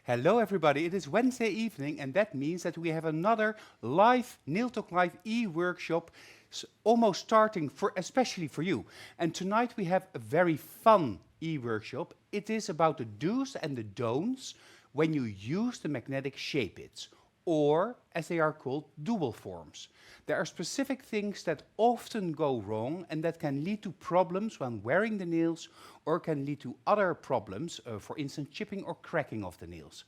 Hello everybody, it is Wednesday evening and that means that we have another live Nail Talk Live e-workshop almost starting especially for you. And tonight we have a very fun e-workshop. It is about the do's and the don'ts when you use the magnetic shape-its, or as they are called, dual forms. There are specific things that often go wrong and that can lead to problems when wearing the nails or can lead to other problems, for instance, chipping or cracking of the nails.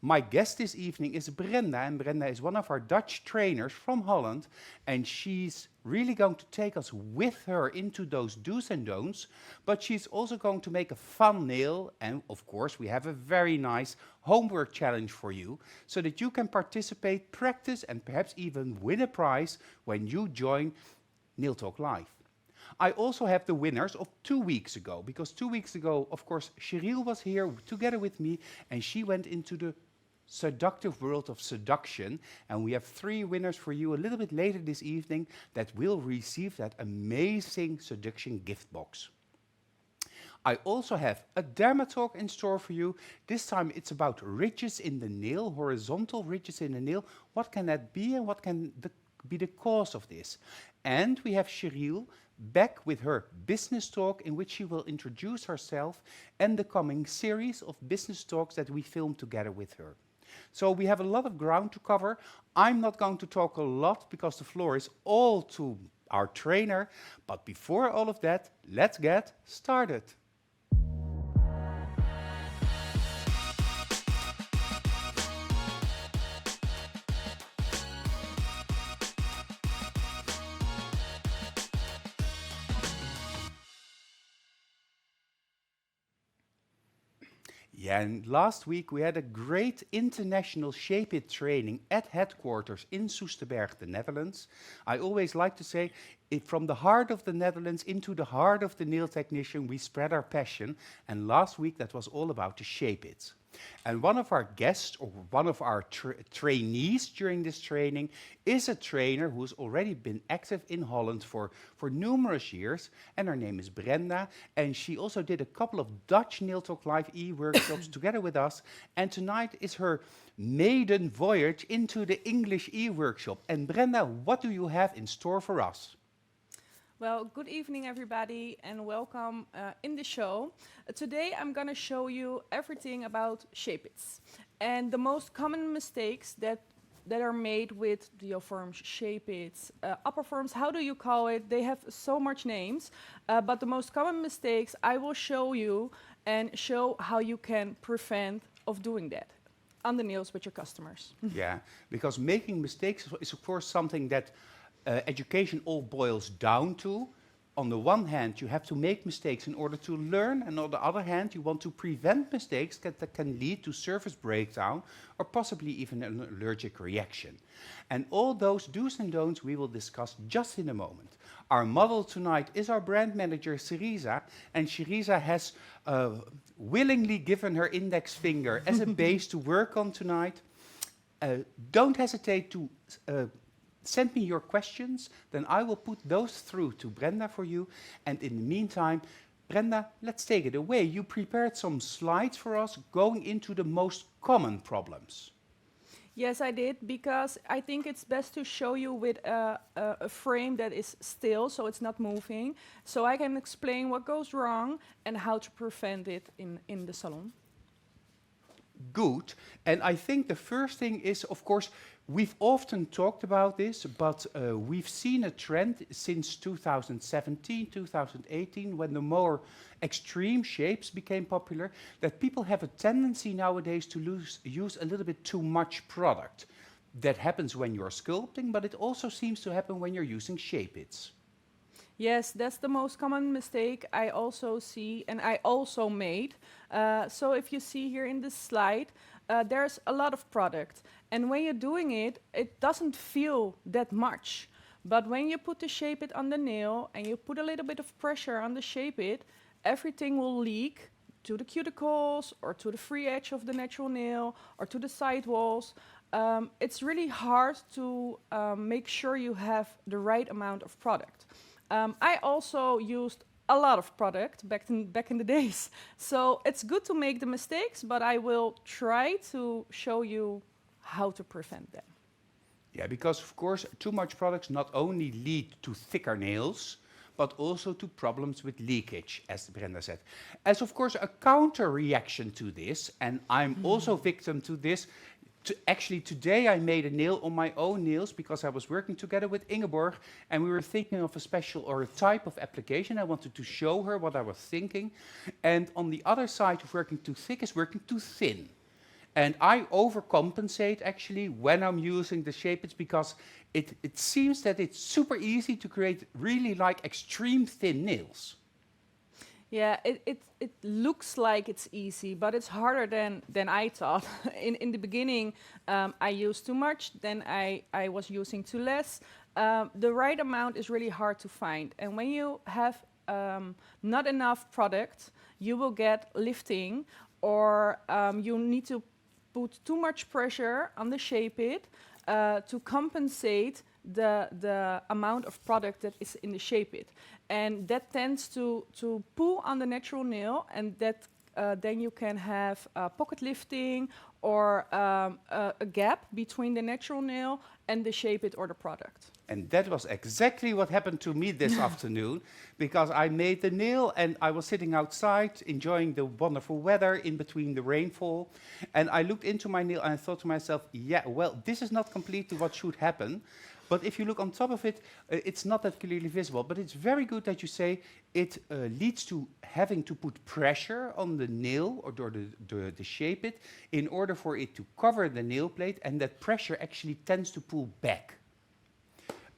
My guest this evening is Brenda, and Brenda is one of our Dutch trainers from Holland, and she's really going to take us with her into those do's and don'ts, but she's also going to make a fun nail, and of course we have a very nice homework challenge for you, so that you can participate, practice, and perhaps even win a prize when you join Nail Talk Live. I also have the winners of 2 weeks ago, because 2 weeks ago, of course, Cheryl was here together with me, and she went into the seductive world of seduction, and we have 3 winners for you a little bit later this evening that will receive that amazing seduction gift box. I also have a Derma talk in store for you. This time it's about ridges in the nail, horizontal ridges in the nail. What can that be and what can be the cause of this? And we have Cheryl back with her business talk, in which she will introduce herself and the coming series of business talks that we film together with her. So we have a lot of ground to cover. I'm not going to talk a lot because the floor is all to our trainer. But before all of that, let's get started. Yeah, and last week we had a great international Shape-It training at headquarters in Soesterberg, the Netherlands. I always like to say, from the heart of the Netherlands into the heart of the nail technician, we spread our passion. And last week that was all about the Shape-It. And one of our guests, or one of our trainees during this training, is a trainer who's already been active in Holland for numerous years, and her name is Brenda, and she also did a couple of Dutch Nail Talk Live e-workshops together with us, and tonight is her maiden voyage into the English e-workshop. And Brenda, what do you have in store for us? Well, good evening, everybody, and welcome in the show. Today, I'm going to show you everything about shape-its and the most common mistakes that are made with the forms, shape-its, upper forms. How do you call it? They have so much names, but the most common mistakes I will show you and show how you can prevent of doing that on the nails with your customers. Yeah, because making mistakes is of course something that education all boils down to. On the one hand, you have to make mistakes in order to learn, and on the other hand, you want to prevent mistakes that can lead to service breakdown or possibly even an allergic reaction. And all those do's and don'ts we will discuss just in a moment. Our model tonight is our brand manager, Syriza, and Syriza has willingly given her index finger as a base to work on tonight. Don't hesitate to send me your questions, then I will put those through to Brenda for you. And in the meantime, Brenda, let's take it away. You prepared some slides for us going into the most common problems. Yes, I did, because I think it's best to show you with a frame that is still, so it's not moving, so I can explain what goes wrong and how to prevent it in the salon. Good. And I think the first thing is, of course, we've often talked about this, but we've seen a trend since 2017, 2018, when the more extreme shapes became popular, that people have a tendency nowadays to use a little bit too much product. That happens when you're sculpting, but it also seems to happen when you're using shape-its. Yes, that's the most common mistake I also see and I also made. So if you see here in this slide, there's a lot of product. And when you're doing it, it doesn't feel that much. But when you put the Shape-It on the nail and you put a little bit of pressure on the Shape-It, everything will leak to the cuticles or to the free edge of the natural nail or to the side walls. It's really hard to make sure you have the right amount of product. I also used a lot of product back in the days. So it's good to make the mistakes, but I will try to show you how to prevent them. Yeah, because of course too much products not only lead to thicker nails, but also to problems with leakage, as Brenda said. As of course a counter reaction to this, and I'm also victim to this, actually today I made a nail on my own nails because I was working together with Ingeborg and we were thinking of a special or a type of application. I wanted to show her what I was thinking. And on the other side of working too thick is working too thin. And I overcompensate actually when I'm using the Shape-its because it seems that it's super easy to create really like extreme thin nails. Yeah, it looks like it's easy, but it's harder than I thought. In the beginning, I used too much, then I was using too less. The right amount is really hard to find. And when you have not enough product, you will get lifting, or you need to put too much pressure on the Shape-it to compensate the amount of product that is in the Shape-it. And that tends to pull on the natural nail, and that then you can have pocket lifting or a gap between the natural nail and the Shape-it or the product. And that was exactly what happened to me this afternoon, because I made the nail and I was sitting outside enjoying the wonderful weather in between the rainfall. And I looked into my nail and I thought to myself, yeah, well, this is not completely what should happen. But if you look on top of it, it's not that clearly visible. But it's very good that you say it leads to having to put pressure on the nail or the Shape-it in order for it to cover the nail plate, and that pressure actually tends to pull back.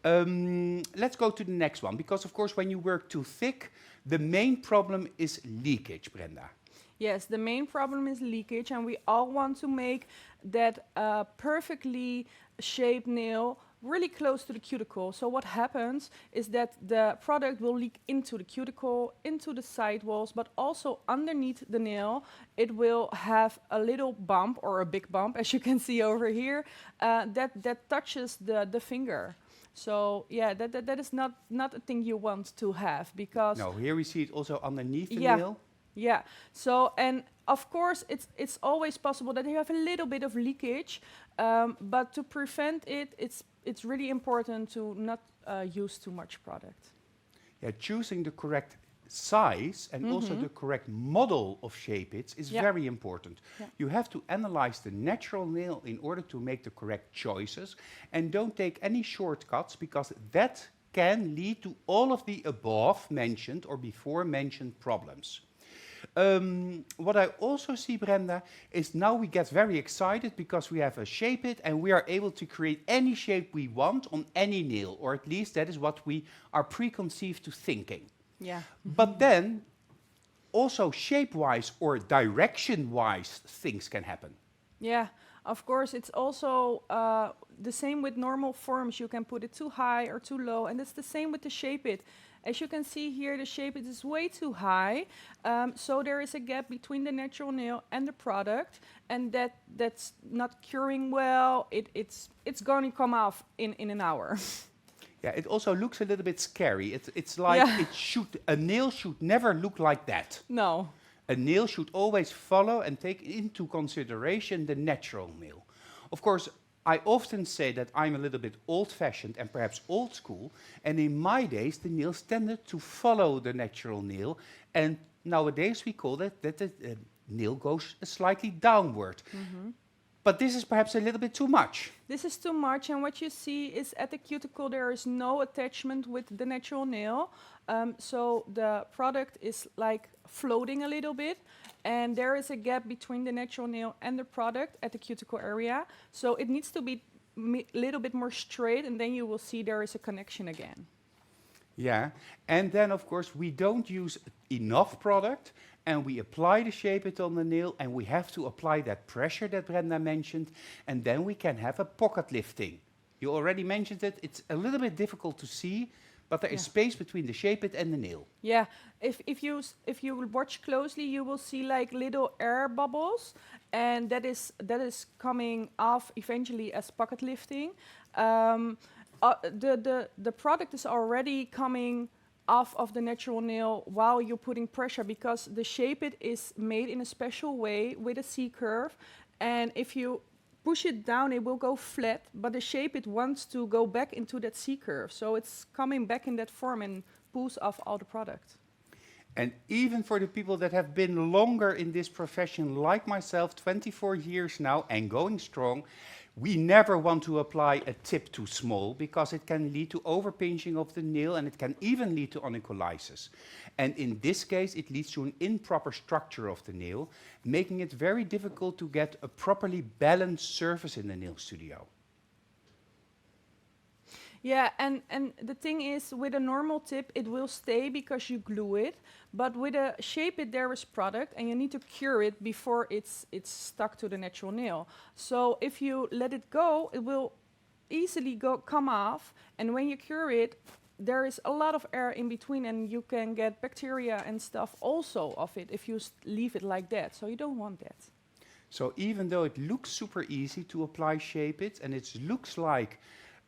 Let's go to the next one, because of course when you work too thick, the main problem is leakage, Brenda. Yes, the main problem is leakage, and we all want to make that perfectly shaped nail really close to the cuticle. So what happens is that the product will leak into the cuticle, into the sidewalls, but also underneath the nail. It will have a little bump or a big bump, as you can see over here, that touches the finger. So yeah, that is not a thing you want to have, because No, here we see it also underneath the yeah. nail. Yeah. So, and of course, it's always possible that you have a little bit of leakage, but to prevent it, it's really important to not use too much product. Yeah, choosing the correct size and also the correct model of Shape-its is very important. Yeah. You have to analyze the natural nail in order to make the correct choices, and don't take any shortcuts, because that can lead to all of the above mentioned or before mentioned problems. What I also see, Brenda, is now we get very excited because we have a Shape-it and we are able to create any shape we want on any nail, or at least that is what we are preconceived to thinking. Yeah. But then also shape-wise or direction-wise things can happen. Yeah. Of course, it's also the same with normal forms. You can put it too high or too low, and it's the same with the Shape-it. As you can see here, the Shape-it is way too high, so there is a gap between the natural nail and the product, and that's not curing well. It's going to come off in an hour. Yeah, it also looks a little bit scary. It's like a nail should never look like that. No. A nail should always follow and take into consideration the natural nail. Of course, I often say that I'm a little bit old-fashioned and perhaps old school, and in my days the nails tended to follow the natural nail, and nowadays we call it that the nail goes slightly downward. But this is perhaps a little bit too much. This is too much, and what you see is at the cuticle there is no attachment with the natural nail, so the product is like floating a little bit, and there is a gap between the natural nail and the product at the cuticle area, so it needs to be a little bit more straight, and then you will see there is a connection again. Yeah, and then of course we don't use enough product, and we apply the Shape-it on the nail, and we have to apply that pressure that Brenda mentioned, and then we can have a pocket lifting. You already mentioned it. It's a little bit difficult to see, but there is space between the Shape-it and the nail. Yeah, if you watch closely, you will see like little air bubbles, and that is coming off eventually as pocket lifting. The product is already coming off of the natural nail while you're putting pressure, because the shape it is made in a special way with a C curve, and if you push it down it will go flat, but the shape it wants to go back into that C curve, so it's coming back in that form and pulls off all the product. And even for the people that have been longer in this profession, like myself, 24 years now and going strong, we never want to apply a tip too small because it can lead to overpinching of the nail and it can even lead to onycholysis. And in this case, it leads to an improper structure of the nail, making it very difficult to get a properly balanced surface in the nail studio. Yeah, and the thing is, with a normal tip, it will stay because you glue it. But with a shape it, there is product, and you need to cure it before it's stuck to the natural nail. So if you let it go, it will easily come off. And when you cure it, there is a lot of air in between, and you can get bacteria and stuff also of it if you leave it like that. So you don't want that. So even though it looks super easy to apply shape it, and it looks like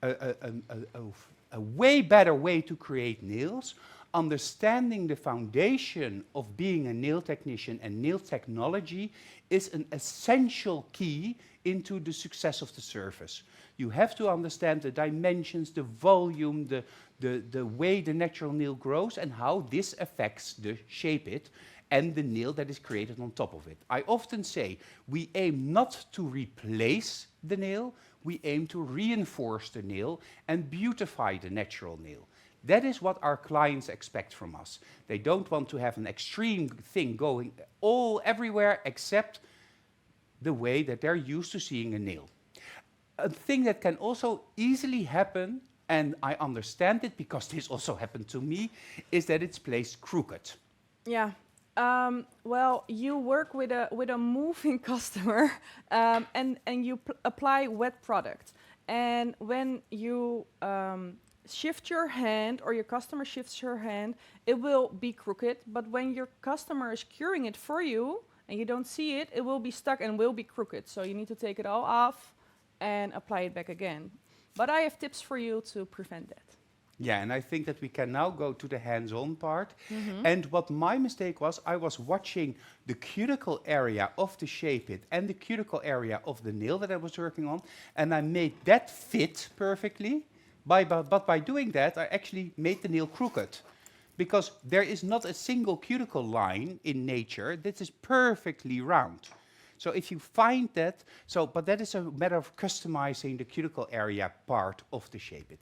a way better way to create nails, understanding the foundation of being a nail technician and nail technology is an essential key into the success of the surface. You have to understand the dimensions, the volume, the way the natural nail grows and how this affects the shape it and the nail that is created on top of it. I often say we aim not to replace the nail, we aim to reinforce the nail and beautify the natural nail. That is what our clients expect from us. They don't want to have an extreme thing going all everywhere except the way that they're used to seeing a nail. A thing that can also easily happen, and I understand it because this also happened to me, is that it's placed crooked. Yeah. Well, you work with a moving customer, and you apply wet product. And when you shift your hand, or your customer shifts your hand, it will be crooked. But when your customer is curing it for you and you don't see it, it will be stuck and will be crooked. So you need to take it all off and apply it back again. But I have tips for you to prevent that. Yeah, and I think that we can now go to the hands-on part. And what my mistake was, I was watching the cuticle area of the shape it and the cuticle area of the nail that I was working on, and I made that fit perfectly. But by doing that, I actually made the nail crooked, because there is not a single cuticle line in nature that is perfectly round. So if you find that, but that is a matter of customizing the cuticle area part of the shape it.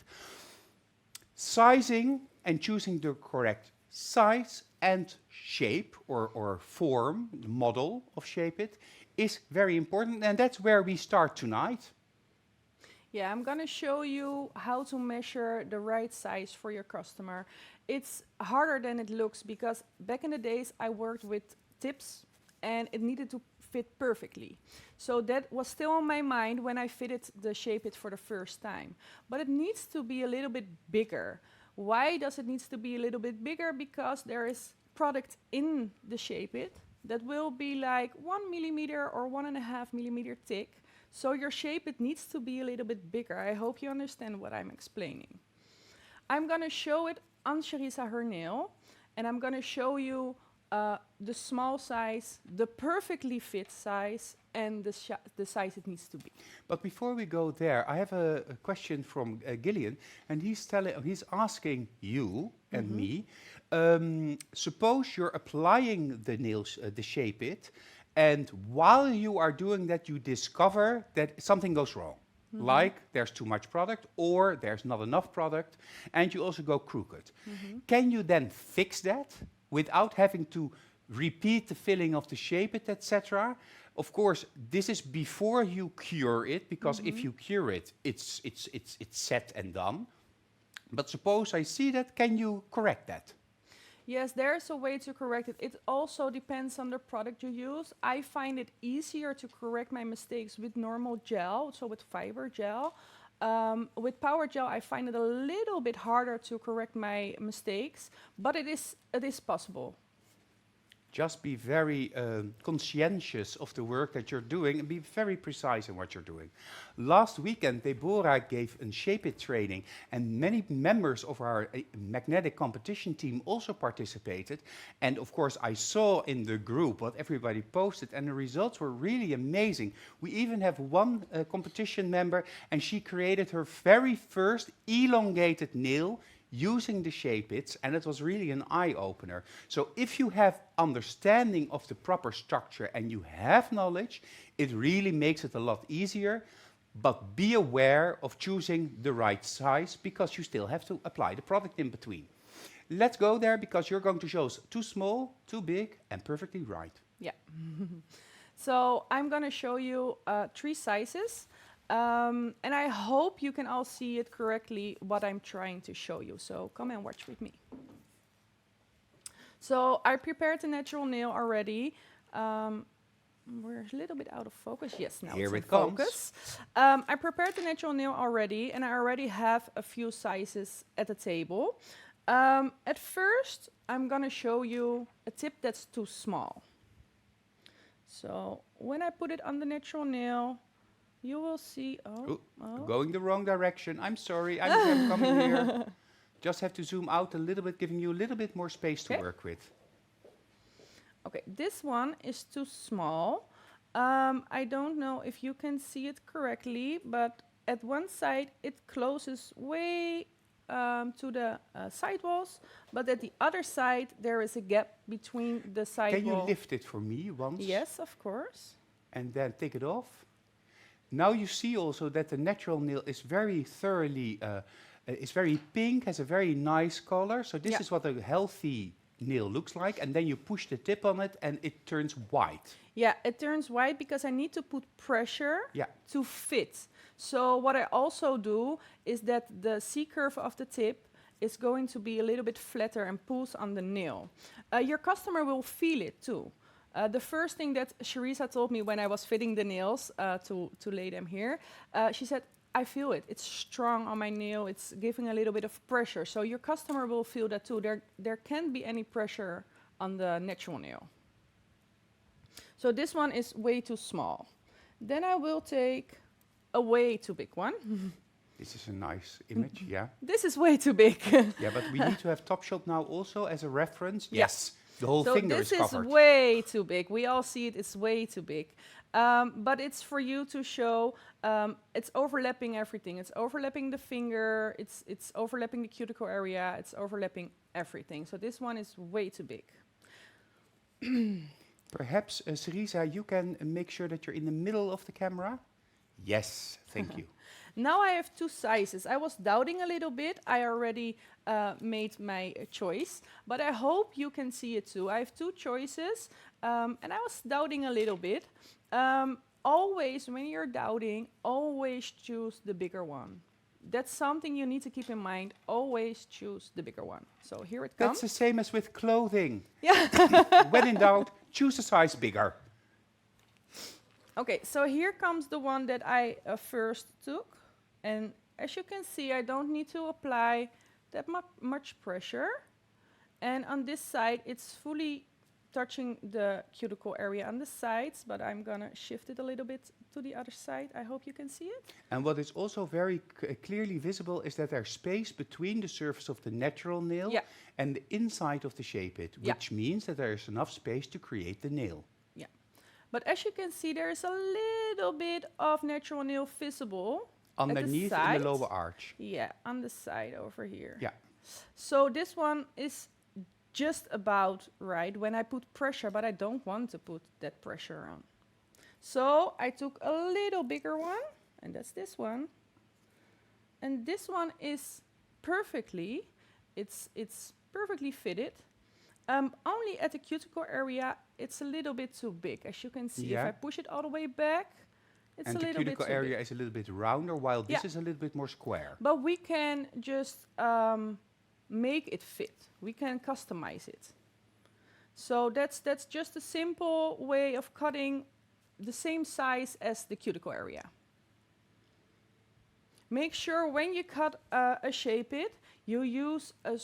Sizing and choosing the correct size and shape or form, the model of shape it, is very important, and that's where we start tonight. Yeah, I'm gonna show you how to measure the right size for your customer. It's harder than it looks, because back in the days I worked with tips and it needed to fit perfectly. So that was still on my mind when I fitted the shape it for the first time. But it needs to be a little bit bigger. Why does it need to be a little bit bigger? Because there is product in the shape it that will be like 1 millimeter or 1.5 millimeter thick. So your shape it needs to be a little bit bigger. I hope you understand what I'm explaining. I'm gonna show it on Charissa her nail, and I'm gonna show you the small size, the perfectly fit size, and the size it needs to be. But before we go there, I have a question from Gillian, and he's asking you and me. Suppose you're applying the nails, the shape it, and while you are doing that, you discover that something goes wrong. Like there's too much product or there's not enough product, and you also go crooked. Can you then fix that without having to repeat the filling of the shape it, etc.? Of course, this is before you cure it, because if you cure it, it's set and done. But suppose I see that, can you correct that? Yes, there's a way to correct it. It also depends on the product you use. I find it easier to correct my mistakes with normal gel, so with fiber gel. With power gel, I find it a little bit harder to correct my mistakes, but it is possible. Just be very conscientious of the work that you're doing and be very precise in what you're doing. Last weekend, Deborah gave a Shape It training, and many members of our magnetic competition team also participated. And of course, I saw in the group what everybody posted, and the results were really amazing. We even have one competition member, and she created her very first elongated nail using the Shape Its, and it was really an eye-opener. So if you have understanding of the proper structure and you have knowledge, it really makes it a lot easier. But be aware of choosing the right size, because you still have to apply the product in between. Let's go there, because you're going to show us too small, too big, and perfectly right. Yeah. So I'm going to show you 3 sizes. And I hope you can all see it correctly, what I'm trying to show you. So come and watch with me. So I prepared the natural nail already. We're a little bit out of focus. Yes, now Here it's it in comes. focus. I prepared the natural nail already, and I already have a few sizes at the table. At first, I'm going to show you a tip that's too small. So when I put it on the natural nail, you will see, Going the wrong direction. I'm sorry, I'm coming here. Just have to zoom out a little bit, giving you a little bit more space to work with. Okay, this one is too small. I don't know if you can see it correctly, but at one side it closes way to the side walls, but at the other side there is a gap between the side Can you wall. lift it for me once? Yes, of course. And then take it off. Now you see also that the natural nail is very thoroughly, is very pink, has a very nice color. So this is what a healthy nail looks like. And then you push the tip on it and it turns white. Yeah, it turns white because I need to put pressure to fit. So what I also do is that the C-curve of the tip is going to be a little bit flatter and pulls on the nail. Your customer will feel it too. The first thing that Sharisa told me when I was fitting the nails to lay them here, she said, I feel it. It's strong on my nail. It's giving a little bit of pressure. So your customer will feel that too. There can't be any pressure on the natural nail. So this one is way too small. Then I will take a way too big one. This is a nice image, yeah. This is way too big. Yeah, but we need to have Top Shot now also as a reference. Yes. The whole So finger this is covered. is way too big. We all see it. It's way too big. But it's for you to show it's overlapping everything. It's overlapping the finger. It's overlapping the cuticle area. It's overlapping everything. So this one is way too big. Perhaps, Sharisa, you can make sure that you're in the middle of the camera. Yes, thank you. Now I have 2 sizes. I was doubting a little bit. I already made my choice, but I hope you can see it too. I have 2 choices, and I was doubting a little bit. Always, when you're doubting, always choose the bigger one. That's something you need to keep in mind. Always choose the bigger one. So here it comes. That's the same as with clothing. Yeah. When in doubt, choose a size bigger. Okay, so here comes the one that I first took. And as you can see, I don't need to apply that much pressure. And on this side, it's fully touching the cuticle area on the sides, but I'm gonna shift it a little bit to the other side. I hope you can see it. And what is also very clearly visible is that there's space between the surface of the natural nail and the inside of the Shape It, which means that there is enough space to create the nail. Yeah. But as you can see, there is a little bit of natural nail visible underneath in the lower arch. Yeah, on the side over here. Yeah. So this one is just about right when I put pressure, but I don't want to put that pressure on. So I took a little bigger one, and that's this one. And this one is perfectly, it's perfectly fitted. Only at the cuticle area, it's a little bit too big. As you can see, if I push it all the way back, it's a little bit too big. And the cuticle area is a little bit rounder, while this is a little bit more square. But we can just make it fit. We can customize it. So that's just a simple way of cutting the same size as the cuticle area. Make sure when you cut a Shape It, you use a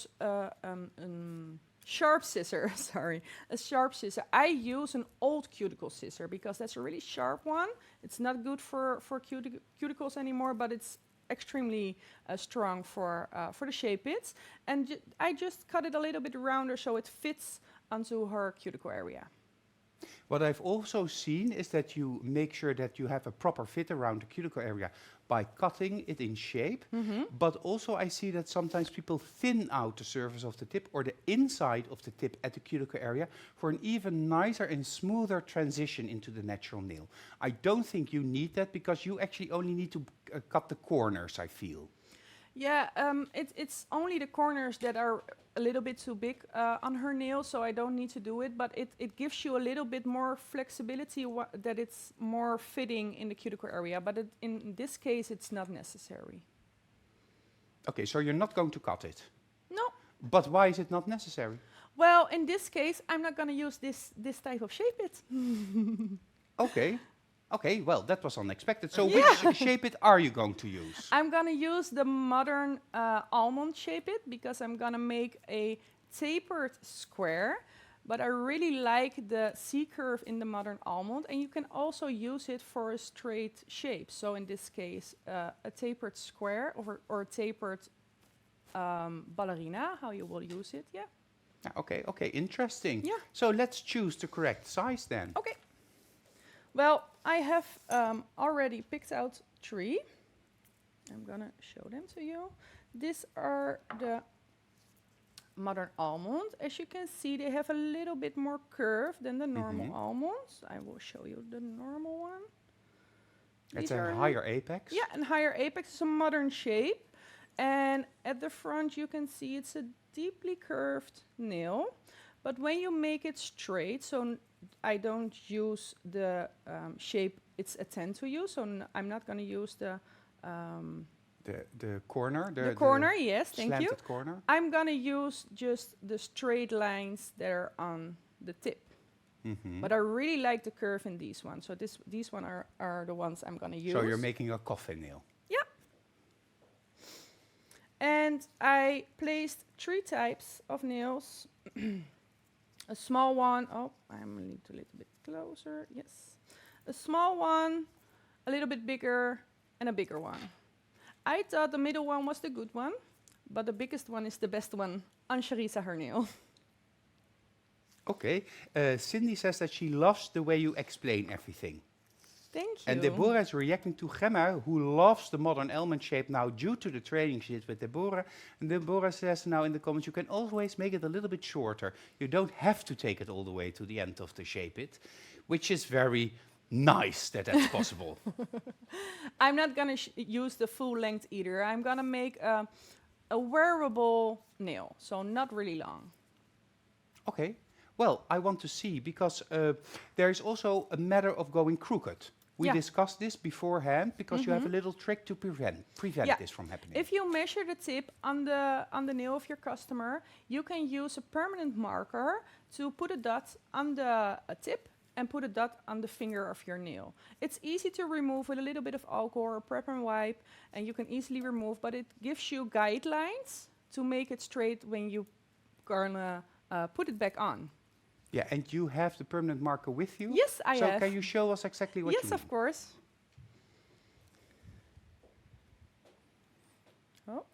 sharp scissor, sorry, a sharp scissor. I use an old cuticle scissor because that's a really sharp one. It's not good for cuticles anymore, but it's extremely strong for the shape bits. And I just cut it a little bit rounder so it fits onto her cuticle area. What I've also seen is that you make sure that you have a proper fit around the cuticle area by cutting it in shape. But also I see that sometimes people thin out the surface of the tip or the inside of the tip at the cuticle area for an even nicer and smoother transition into the natural nail. I don't think you need that because you actually only need to cut the corners, I feel. Yeah, it's only the corners that are a little bit too big on her nail, so I don't need to do it, but it gives you a little bit more flexibility that it's more fitting in the cuticle area, but in this case, it's not necessary. Okay, so you're not going to cut it? No. But why is it not necessary? Well, in this case, I'm not going to use this type of shape bit. Okay. Okay, well, that was unexpected. So which shape it are you going to use? I'm going to use the modern almond shape it because I'm going to make a tapered square, but I really like the C-curve in the modern almond, and you can also use it for a straight shape. So in this case, a tapered square or a tapered ballerina, how you will use it, yeah. Okay, okay, interesting. Yeah. So let's choose the correct size then. Okay. Well, I have already picked out 3. I'm gonna show them to you. These are the modern almond. As you can see, they have a little bit more curve than the normal almonds. I will show you the normal one. It's a higher apex. Yeah, and higher apex is a modern shape. And at the front, you can see it's a deeply curved nail. But when you make it straight, so I don't use the shape it's intended to use, so I'm not going to use the corner. The corner, yes, thank you. Slanted corner. I'm going to use just the straight lines that are on the tip. But I really like the curve in these ones, so these one are the ones I'm going to use. So you're making a coffin nail. Yeah. And I placed 3 types of nails. A small one, oh, I'm a little bit closer, yes. A small one, a little bit bigger, and a bigger one. I thought the middle one was the good one, but the biggest one is the best one on Charissa her nail. Okay, Cindy says that she loves the way you explain everything. Thank you. And Deborah is reacting to Gemma, who loves the modern almond shape now due to the training she did with Deborah. And Deborah says now in the comments, you can always make it a little bit shorter. You don't have to take it all the way to the end of the shape it, which is very nice that that's possible. I'm not going to use the full length either. I'm going to make a wearable nail, so not really long. Okay. Well, I want to see, because there is also a matter of going crooked. We discussed this beforehand, because you have a little trick to prevent this from happening. If you measure the tip on the nail of your customer, you can use a permanent marker to put a dot on the tip and put a dot on the finger of your nail. It's easy to remove with a little bit of alcohol or prep and wipe, and you can easily remove, but it gives you guidelines to make it straight when you gonna put it back on. Yeah, and you have the permanent marker with you? Yes, I have. So can you show us exactly what you mean? Yes, of course. Oh,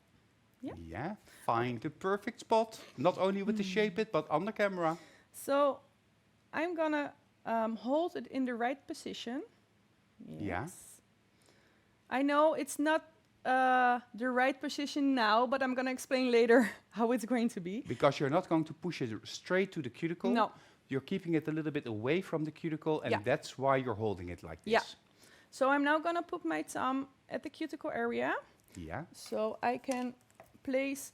yeah. Yeah, find the perfect spot, not only with the shape it, but on the camera. So I'm gonna hold it in the right position. Yes. Yeah. I know it's not the right position now, but I'm gonna explain later how it's going to be. Because you're not going to push it straight to the cuticle. No. You're keeping it a little bit away from the cuticle, and that's why you're holding it like this. Yeah. So I'm now gonna put my thumb at the cuticle area. Yeah. So I can place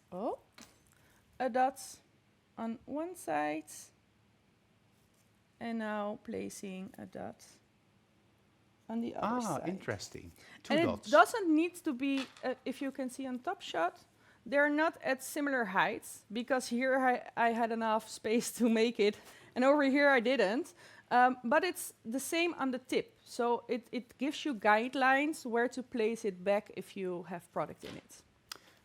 a dot on one side, and now placing a dot on the other side. Interesting. Two And dots. it doesn't need to be, if you can see on top shot, they're not at similar heights, because here I had enough space to make it, and over here I didn't. But it's the same on the tip, so it gives you guidelines where to place it back if you have product in it.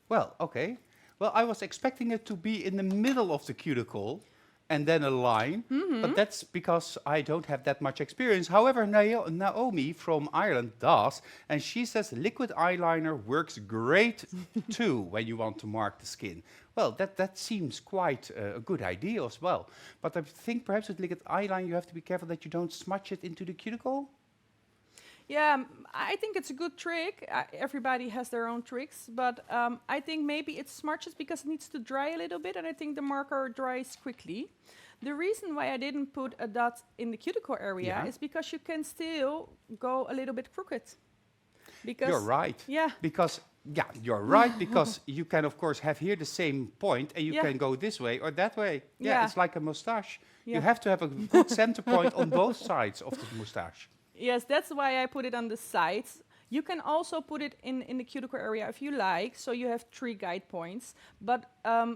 Well, okay. Well, I was expecting it to be in the middle of the cuticle and then a line, but that's because I don't have that much experience. However, Naomi from Ireland does, and she says liquid eyeliner works great too when you want to mark the skin. Well, that seems quite a good idea as well. But I think perhaps with liquid eyeliner you have to be careful that you don't smudge it into the cuticle. Yeah, I think it's a good trick. Everybody has their own tricks, but I think maybe it smudges because it needs to dry a little bit, and I think the marker dries quickly. The reason why I didn't put a dot in the cuticle area is because you can still go a little bit crooked. Because You're right. Yeah. Because, yeah, you're right, because you can, of course, have here the same point, and you Yeah. can go this way or that way. Yeah, Yeah. it's like a mustache. Yeah. You have to have a good center point on both sides of the mustache. Yes, that's why I put it on the sides. You can also put it in the cuticle area if you like, so you have 3 guide points. But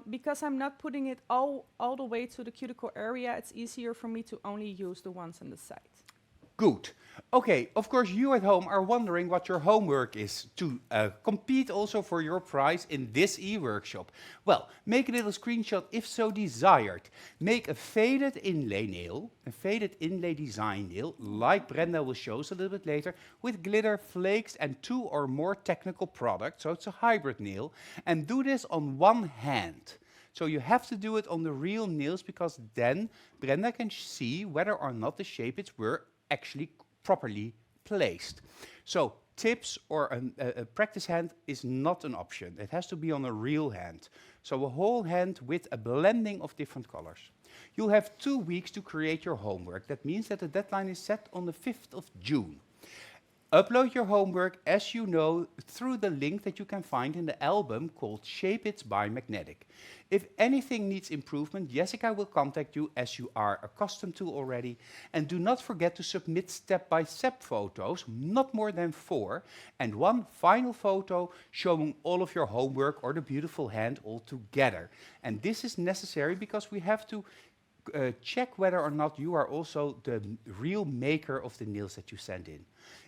because I'm not putting it all the way to the cuticle area, it's easier for me to only use the ones on the side. Good. Okay, of course, you at home are wondering what your homework is to compete also for your prize in this e-workshop. Well, make a little screenshot if so desired. Make a faded inlay nail, a faded inlay design nail, like Brenda will show us a little bit later, with glitter, flakes, and 2 or more technical products, so it's a hybrid nail, and do this on one hand. So you have to do it on the real nails because then Brenda can see whether or not the shape were actually properly placed. So tips or a practice hand is not an option. It has to be on a real hand. So a whole hand with a blending of different colors. You'll have 2 weeks to create your homework. That means that the deadline is set on the 5th of June. Upload your homework, as you know, through the link that you can find in the album called Shape It by Magnetic. If anything needs improvement, Jessica will contact you as you are accustomed to already. And do not forget to submit step-by-step photos, not more than 4, and 1 final photo showing all of your homework or the beautiful hand all together. And this is necessary because we have to check whether or not you are also the real maker of the nails that you send in.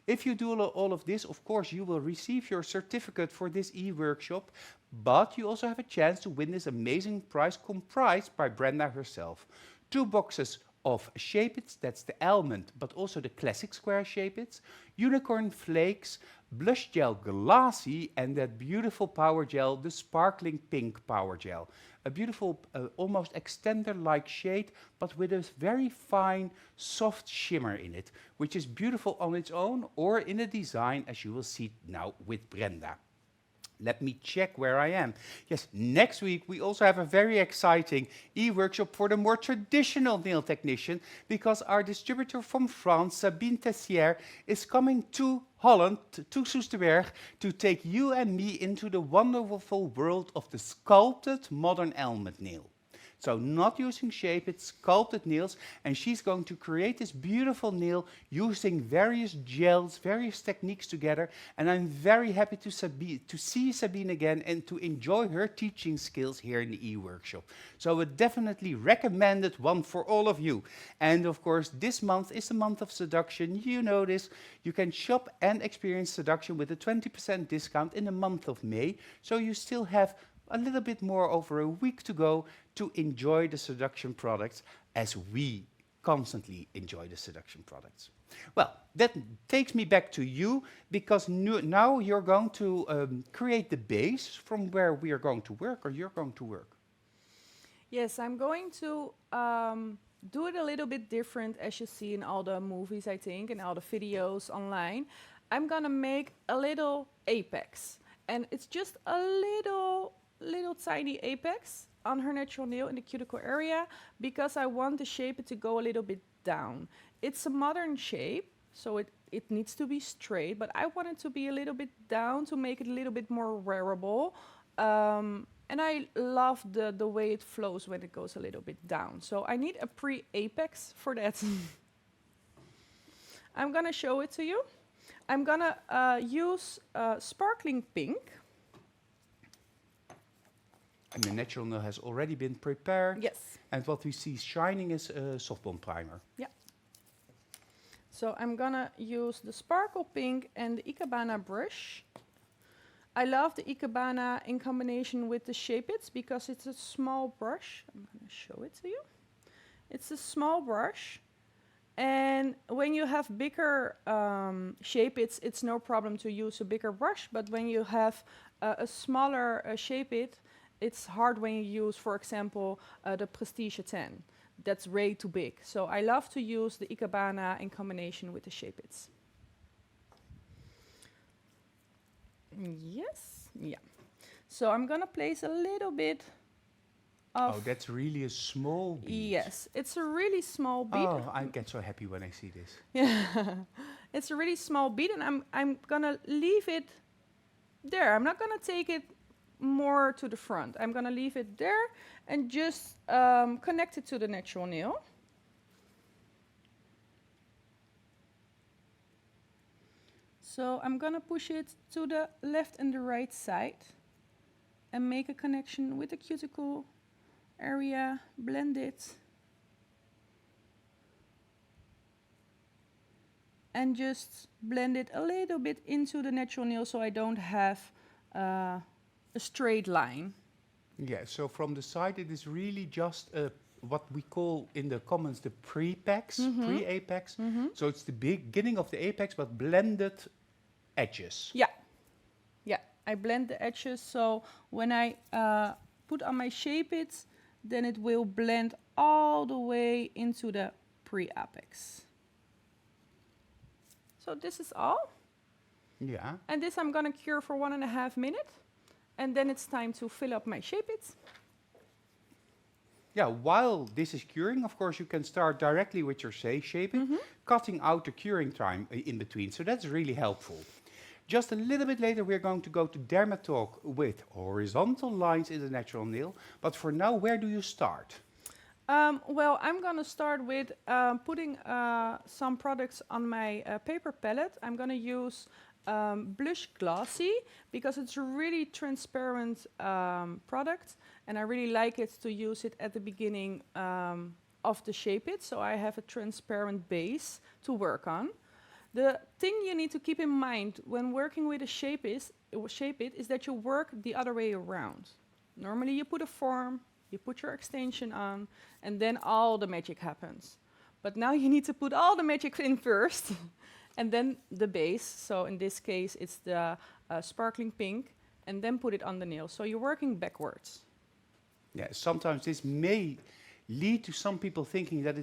If you do all of this, of course, you will receive your certificate for this e-workshop, but you also have a chance to win this amazing prize comprised by Brenda herself. 2 boxes of Shape-Its, that's the almond, but also the classic square Shape-Its, unicorn flakes, blush gel glassy, and that beautiful power gel, the sparkling pink power gel. A beautiful, almost extender-like shade, but with a very fine, soft shimmer in it, which is beautiful on its own or in a design, as you will see now with Brenda. Let me check where I am. Yes, next week we also have a very exciting e-workshop for the more traditional nail technician, because our distributor from France, Sabine Tessier, is coming to Holland, to Soesterberg, to take you and me into the wonderful world of the sculpted modern almond nail. So not using shape, it's sculpted nails, and she's going to create this beautiful nail using various gels, various techniques together, and I'm very happy to see Sabine again and to enjoy her teaching skills here in the e-workshop. So a definitely recommended one for all of you. And of course, this month is the month of seduction. You know this. You can shop and experience seduction with a 20% discount in the month of May, so you still have a little bit more over a week to go to enjoy the seduction products as we constantly enjoy the seduction products. Well, that takes me back to you, because now you're going to create the base from where we are going to work, or you're going to work. Yes, I'm going to do it a little bit different, as you see in all the movies, I think, and all the videos online. I'm gonna make a little apex, and it's just a little tiny apex on her natural nail in the cuticle area, because I want the shape to go a little bit down. It's a modern shape, so it needs to be straight, but I want it to be a little bit down to make it a little bit more wearable. And I love the way it flows when it goes a little bit down. So I need a pre-apex for that. I'm gonna show it to you. I'm gonna use sparkling pink. And the natural nail has already been prepared. Yes. And what we see shining is a soft bond primer. Yeah. So I'm gonna use the sparkle pink and the Ikebana brush. I love the Ikebana in combination with the Shape-its because it's a small brush. I'm going to show it to you. It's a small brush. And when you have bigger Shape-its, it's no problem to use a bigger brush. But when you have a smaller Shape-it, it's hard when you use, for example, the Prestige 10. That's way too big. So I love to use the Ikebana in combination with the Shape-its. Yes, yeah. So I'm gonna place a little bit of... Oh, that's really a small bead. Yes, it's a really small bead. Oh, I get so happy when I see this. Yeah, it's a really small bead, and I'm gonna leave it there. I'm not gonna take it more to the front. I'm gonna leave it there and just connect it to the natural nail. So I'm gonna push it to the left and the right side and make a connection with the cuticle area, blend it. And just blend it a little bit into the natural nail so I don't have a straight line. Yeah, so from the side it is really just what we call in the comments the pre-apex, pre-apex. So it's the beginning of the apex but blended edges. Yeah, yeah. I blend the edges so when I put on my Shape-it, then it will blend all the way into the pre-apex. So this is all. Yeah. And this I'm gonna cure for 1.5 minutes. And then it's time to fill up my Shape-it. Yeah, while this is curing, of course, you can start directly with your shape-it, cutting out the curing time in between. So that's really helpful. Just a little bit later, we're going to go to Dermatalk with horizontal lines in the natural nail. But for now, where do you start? Well, I'm going to start with putting some products on my paper palette. I'm going to use Blush Glossy because it's a really transparent product. And I really like it to use it at the beginning of the Shape-it. So I have a transparent base to work on. The thing you need to keep in mind when working with a Shape-it is that you work the other way around. Normally you put a form, you put your extension on, and then all the magic happens. But now you need to put all the magic in first, and then the base. So in this case, it's the sparkling pink, and then put it on the nail. So you're working backwards. Yeah, sometimes this may lead to some people thinking that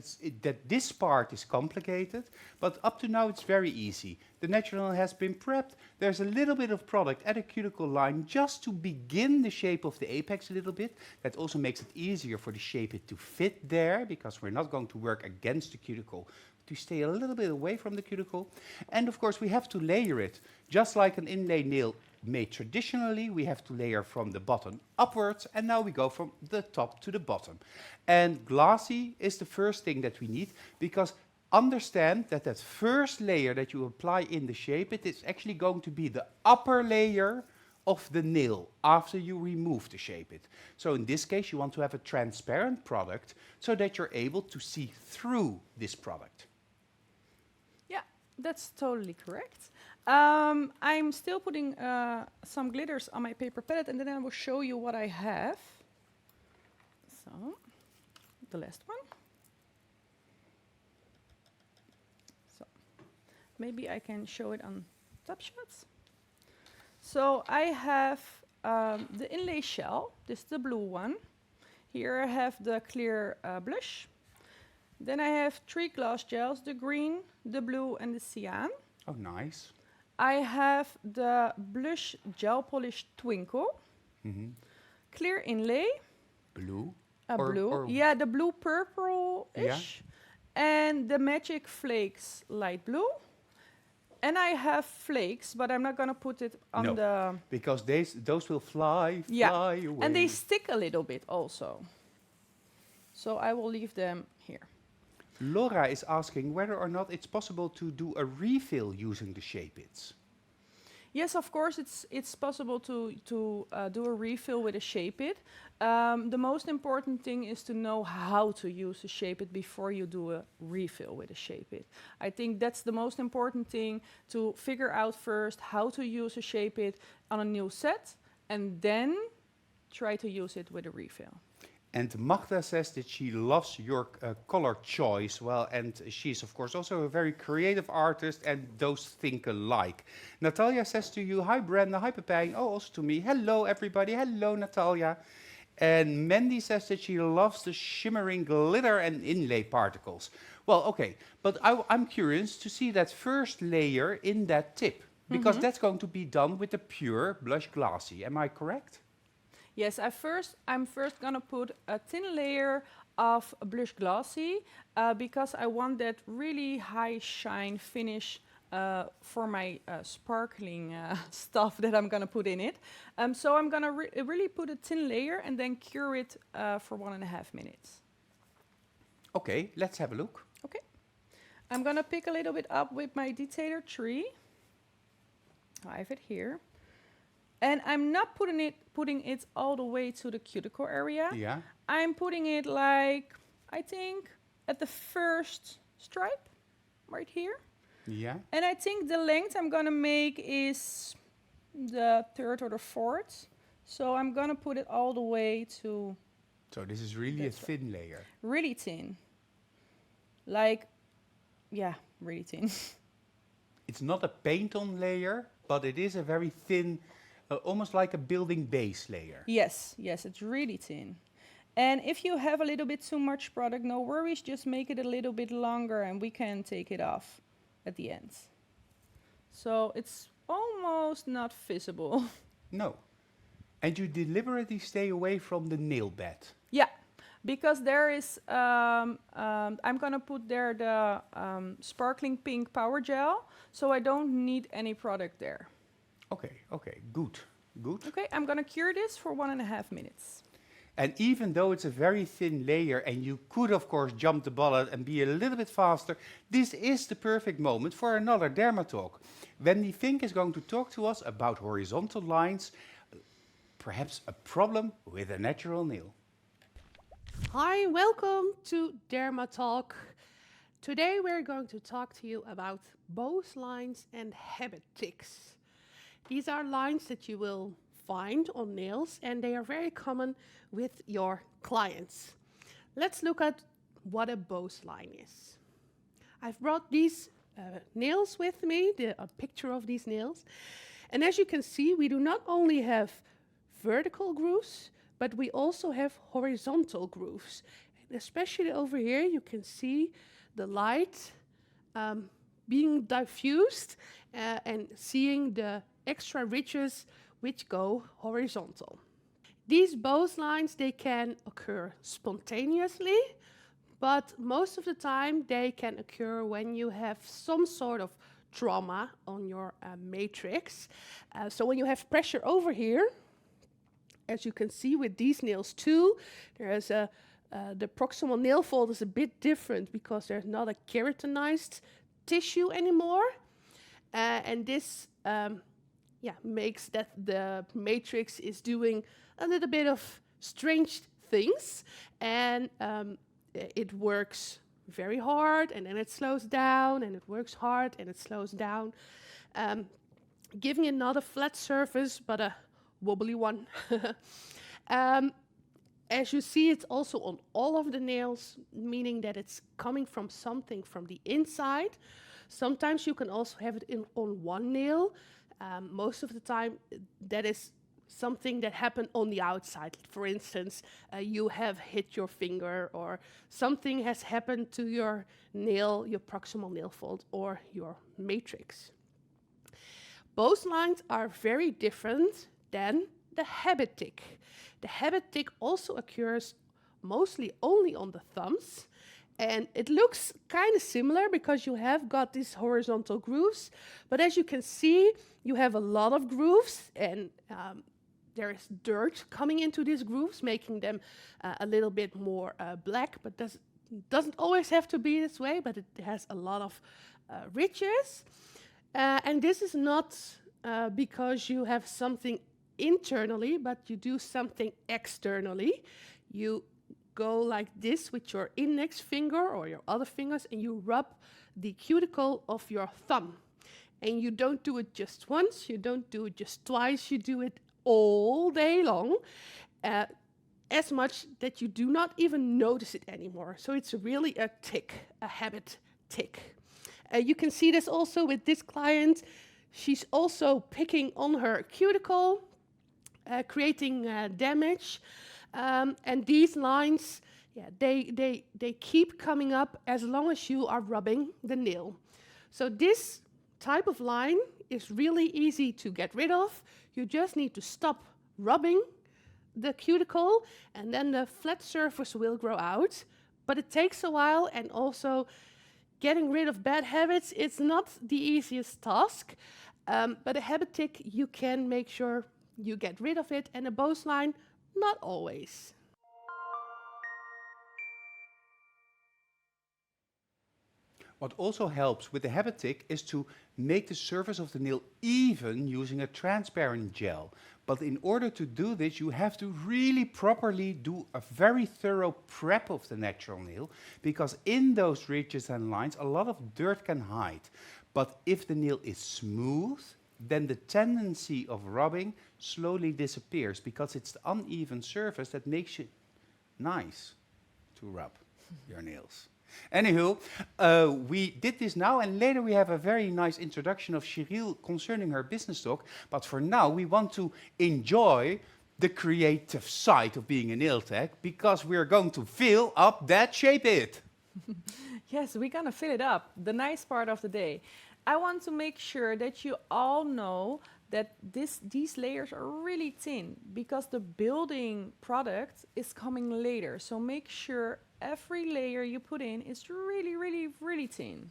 that this part is complicated, but up to now it's very easy. The natural nail has been prepped. There's a little bit of product at a cuticle line just to begin the shape of the apex a little bit. That also makes it easier for the Shape-it to fit there because we're not going to work against the cuticle, to stay a little bit away from the cuticle. And of course we have to layer it. Just like an inlay nail made traditionally, we have to layer from the bottom upwards, and now we go from the top to the bottom. And glossy is the first thing that we need, because understand that that first layer that you apply in the Shape-it is actually going to be the upper layer of the nail after you remove the Shape-it. So in this case, you want to have a transparent product so that you're able to see through this product. Yeah, that's totally correct. I'm still putting some glitters on my paper palette, and then I will show you what I have. So, the last one. So, maybe I can show it on top shots. So I have the inlay shell. This is the blue one. Here I have the clear blush. Then I have 3 gloss gels, the green, the blue, and the cyan. Oh, nice. I have the blush gel polish twinkle, clear inlay, Blue. blue, yeah, the blue purple-ish, and the Magic Flakes light blue. And I have flakes, but I'm not gonna put it on the... because those will fly away. And they stick a little bit also. So I will leave them here. Laura is asking whether or not it's possible to do a refill using the Shape-its. Yes, of course, it's possible to do a refill with a shape it. The most important thing is to know how to use a shape it before you do a refill with a shape it. I think that's the most important thing, to figure out first how to use a shape it on a new set, and then try to use it with a refill. And Magda says that she loves your color choice. Well, and she's, of course, also a very creative artist, and those think alike. Natalia says to you, hi, Brenda, hi, Pepijn. Oh, also to me, hello, everybody. Hello, Natalia. And Mandy says that she loves the shimmering glitter and inlay particles. Well, okay, but I'm curious to see that first layer in that tip, because that's going to be done with the pure blush glassy. Am I correct? Yes, I'm first gonna put a thin layer of blush glossy because I want that really high shine finish for my sparkling stuff that I'm gonna put in it. So I'm gonna really put a thin layer and then cure it for 1.5 minutes. Okay, let's have a look. Okay, I'm gonna pick a little bit up with my detailer 3. I have it here. And I'm not putting it all the way to the cuticle area. Yeah. I'm putting it like, I think, at the first stripe, right here. Yeah. And I think the length I'm gonna make is the 3rd or the 4th. So I'm gonna put it all the way to... So this is really a thin layer. Really thin. Like, yeah, really thin. It's not a paint-on layer, but it is a very thin, almost like a building base layer. Yes, it's really thin. And if you have a little bit too much product, no worries, just make it a little bit longer and we can take it off at the end. So it's almost not visible. No. And you deliberately stay away from the nail bed. Yeah, because there is, I'm gonna put there the sparkling pink power gel, so I don't need any product there. Okay, good. Okay, I'm gonna cure this for 1.5 minutes. And even though it's a very thin layer, and you could, of course, jump the bullet and be a little bit faster, this is the perfect moment for another Derma Talk. Wendy Fink is going to talk to us about horizontal lines, perhaps a problem with a natural nail. Hi, welcome to Derma Talk. Today we're going to talk to you about both lines and habit ticks. These are lines that you will find on nails, and they are very common with your clients. Let's look at what a both line is. I've brought these nails with me, a picture of these nails. And as you can see, we do not only have vertical grooves, but we also have horizontal grooves. And especially over here, you can see the light being diffused and seeing the extra ridges which go horizontal. These both lines, they can occur spontaneously, but most of the time they can occur when you have some sort of trauma on your matrix. So when you have pressure over here, as you can see with these nails too, there is the proximal nail fold is a bit different because there's not a keratinized tissue anymore. And this makes that the matrix is doing a little bit of strange things, and it works very hard, and then it slows down, and it works hard, and it slows down, giving it not a flat surface, but a wobbly one. As you see, it's also on all of the nails, meaning that it's coming from something from the inside. Sometimes you can also have it on one nail. Most of the time, that is something that happened on the outside. For instance, you have hit your finger, or something has happened to your nail, your proximal nail fold, or your matrix. Both lines are very different than the habit tick. The habit tick also occurs mostly only on the thumbs, and it looks kind of similar because you have got these horizontal grooves, but as you can see, you have a lot of grooves, and there is dirt coming into these grooves, making them a little bit more black, but doesn't always have to be this way, but it has a lot of ridges. And this is not because you have something internally, but you do something externally. You go like this with your index finger or your other fingers, and you rub the cuticle of your thumb. And you don't do it just once, you don't do it just twice, you do it all day long, as much that you do not even notice it anymore. So it's really a tick, a habit tick. You can see this also with this client. She's also picking on her cuticle, creating damage. And these lines, they keep coming up as long as you are rubbing the nail. So this type of line is really easy to get rid of. You just need to stop rubbing the cuticle, and then the flat surface will grow out. But it takes a while, and also getting rid of bad habits, it's not the easiest task. But a habit tick, you can make sure you get rid of it, and a bows line, not always. What also helps with the habit tick is to make the surface of the nail even using a transparent gel. But in order to do this, you have to really properly do a very thorough prep of the natural nail, because in those ridges and lines, a lot of dirt can hide. But if the nail is smooth, then the tendency of rubbing slowly disappears, because it's the uneven surface that makes it nice to rub your nails. Anywho, we did this now, and later we have a very nice introduction of Cheryl concerning her business talk. But for now, we want to enjoy the creative side of being a nail tech, because we're going to fill up that shape it. Yes, we're gonna fill it up, the nice part of the day. I want to make sure that you all know that these layers are really thin, because the building product is coming later. So make sure every layer you put in is really, really, really thin.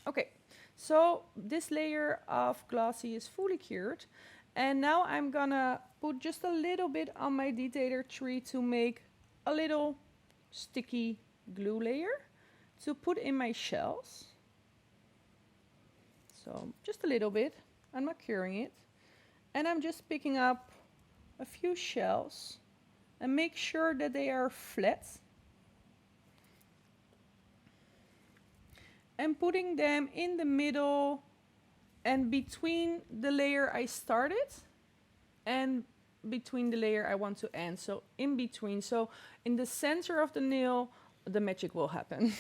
Okay, so this layer of glossy is fully cured. And now I'm gonna put just a little bit on my detailer tree to make a little sticky glue layer to put in my shells. So just a little bit, I'm not curing it. And I'm just picking up a few shells and make sure that they are flat. And putting them in the middle and between the layer I started and between the layer I want to end. So in between, so in the center of the nail, the magic will happen.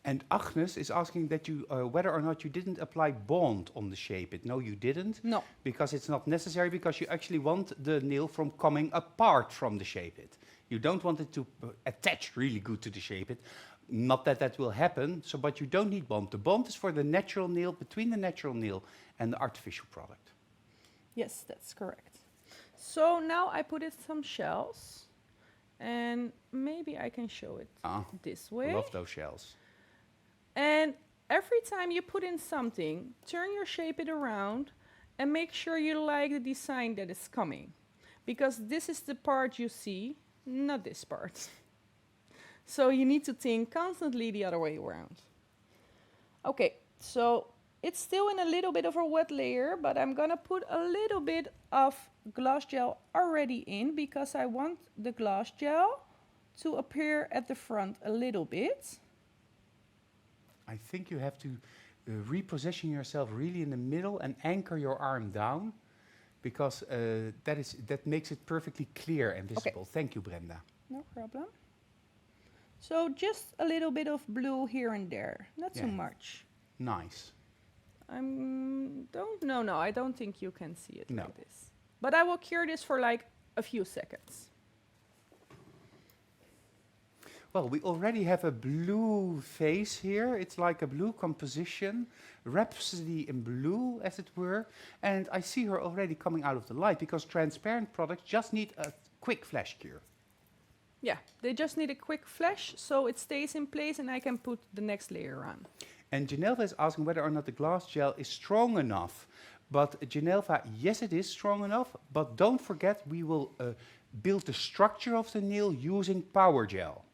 And Agnes is asking that you, whether or not you didn't apply bond on the shape it. No, you didn't. No. Because it's not necessary, because you actually want the nail from coming apart from the shape it. You don't want it to attach really good to the shape it. Not that that will happen, so, but you don't need bond. The bond is for the natural nail, between the natural nail and the artificial product. Yes, that's correct. So now I put in some shells, and maybe I can show it this way. Love those shells. And every time you put in something, turn your shape it around and make sure you like the design that is coming. Because this is the part you see, not this part. So you need to think constantly the other way around. Okay, so it's still in a little bit of a wet layer, but I'm gonna put a little bit of gloss gel already in, because I want the gloss gel to appear at the front a little bit. I think you have to reposition yourself really in the middle and anchor your arm down, because that makes it perfectly clear and visible. Okay. Thank you, Brenda. No problem. So just a little bit of blue here and there, not too much. Nice. I don't think you can see it like this. But I will cure this for like a few seconds. Well, we already have a blue face here. It's like a blue composition, rhapsody in blue, as it were. And I see her already coming out of the light, because transparent products just need a quick flash cure. Yeah, they just need a quick flash, so it stays in place and I can put the next layer on. And Janelva is asking whether or not the glass gel is strong enough. But Janelva, yes, it is strong enough, but don't forget we will build the structure of the nail using power gel.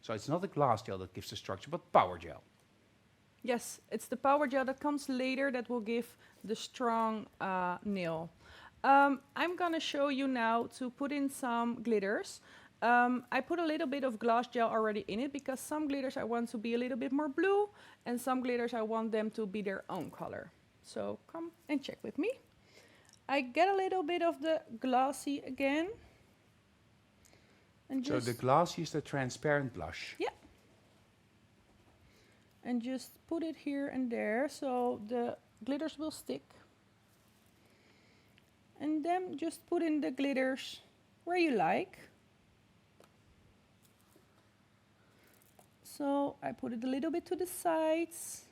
So it's not the glass gel that gives the structure, but power gel. Yes, it's the power gel that comes later that will give the strong nail. I'm gonna show you now to put in some glitters. I put a little bit of gloss gel already in it because some glitters I want to be a little bit more blue and some glitters I want them to be their own color. So come and check with me. I get a little bit of the glossy again. And So just, the glossy is the transparent blush. yeah. And just put it here and there so the glitters will stick. And then just put in the glitters where you like. So I put it a little bit to the sides.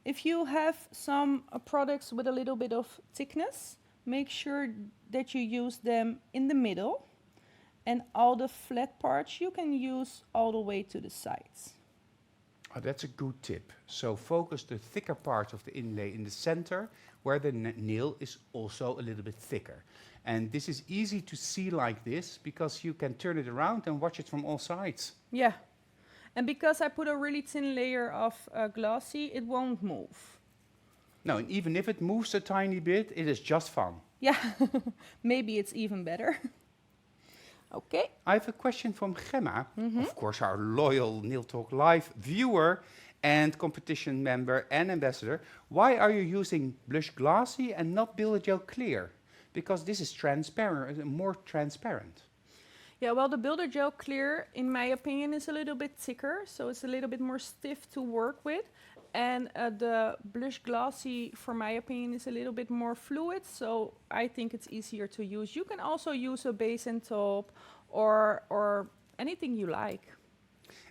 If you have some products with a little bit of thickness, make sure that you use them in the middle. And all the flat parts you can use all the way to the sides. Oh, that's a good tip. So focus the thicker part of the inlay in the center, where the nail is also a little bit thicker. And this is easy to see like this, because you can turn it around and watch it from all sides. Yeah. And because I put a really thin layer of glossy, it won't move. No, and even if it moves a tiny bit, it is just fun. Yeah, maybe it's even better. Okay. I have a question from Gemma, of course our loyal Nail Talk Live viewer and competition member and ambassador. Why are you using blush glossy and not Builder Gel clear? Because this is transparent, more transparent. Yeah, well, the Builder Gel Clear, in my opinion, is a little bit thicker, so it's a little bit more stiff to work with. And the Blush Glossy, for my opinion, is a little bit more fluid, so I think it's easier to use. You can also use a base and top or anything you like.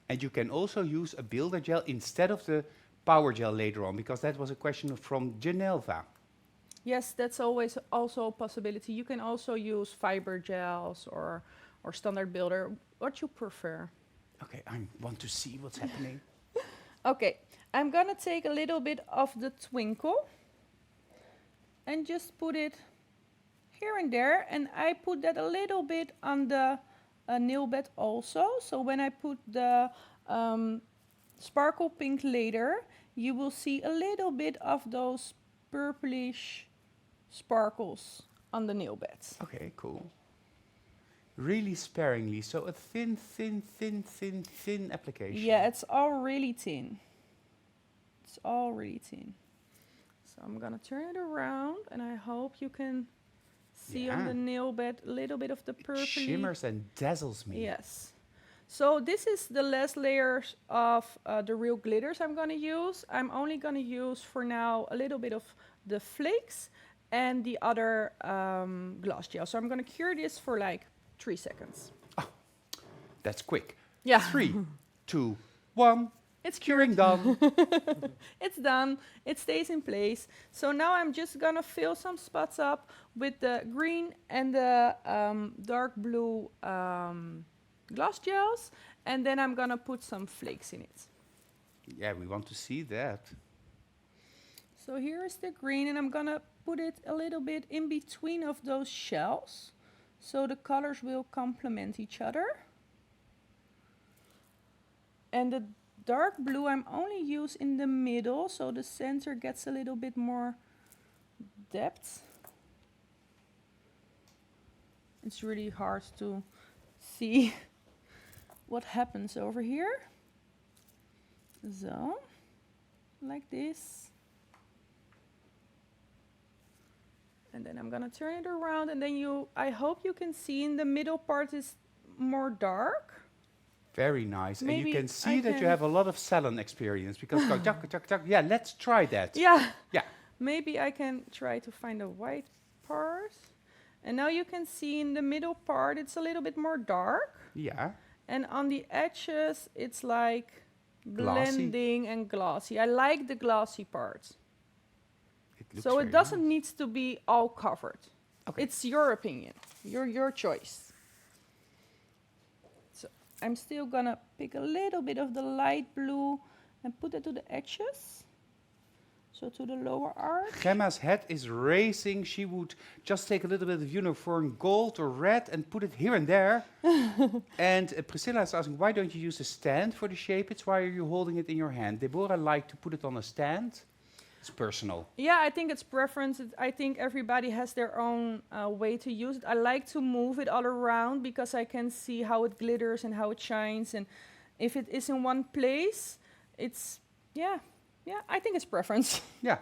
And you can also use a Builder Gel instead of the Power Gel later on, because that was a question from Genelva. Yes, that's always also a possibility. You can also use fiber gels or standard builder, what you prefer. Okay, I want to see what's happening. Okay, I'm gonna take a little bit of the twinkle and just put it here and there, and I put that a little bit on the nail bed also. So when I put the sparkle pink later, you will see a little bit of those purplish sparkles on the nail beds. Okay, cool. Really sparingly, so a thin application. Yeah, it's all really thin. It's all really thin. So I'm gonna turn it around, and I hope you can see on the nail bed a little bit of the purple. Shimmers and dazzles me. Yes. So this is the last layers of the real glitters I'm gonna use. I'm only gonna use for now a little bit of the flakes and the other gloss gel. So I'm gonna cure this for like 3 seconds. Oh, that's quick. Yeah. 3, 2, 1. It's Curing done. It's done. It stays in place. So now I'm just gonna fill some spots up with the green and the dark blue gloss gels, and then I'm gonna put some flakes in it. Yeah, we want to see that. So here is the green, and I'm gonna put it a little bit in between of those shells, so the colors will complement each other. And the dark blue I'm only use in the middle, so the center gets a little bit more depth. It's really hard to see what happens over here. So, like this. And then I'm gonna turn it around, and then I hope you can see in the middle part is more dark. Very nice. And Maybe you can see I that you can- have a lot of salon experience, because go chuck, chuck, chuck. Yeah, let's try that. Yeah. Yeah. Maybe I can try to find a white part. And now you can see in the middle part it's a little bit more dark. Yeah. And on the edges it's like Glossy. blending and glossy. I like the glossy part. It looks So it very doesn't nice. need to be all covered. Okay. It's your opinion, your choice. So I'm still gonna pick a little bit of the light blue and put it to the edges. So to the lower arch. Gemma's head is racing. She would just take a little bit of uniform gold or red and put it here and there. And Priscilla is asking, why don't you use a stand for the shape? It's why are you holding it in your hand? Deborah liked to put it on a stand. It's personal. Yeah, I think it's preference. I think everybody has their own way to use it. I like to move it all around because I can see how it glitters and how it shines. And if it is in one place, it's, yeah, I think it's preference. Yeah.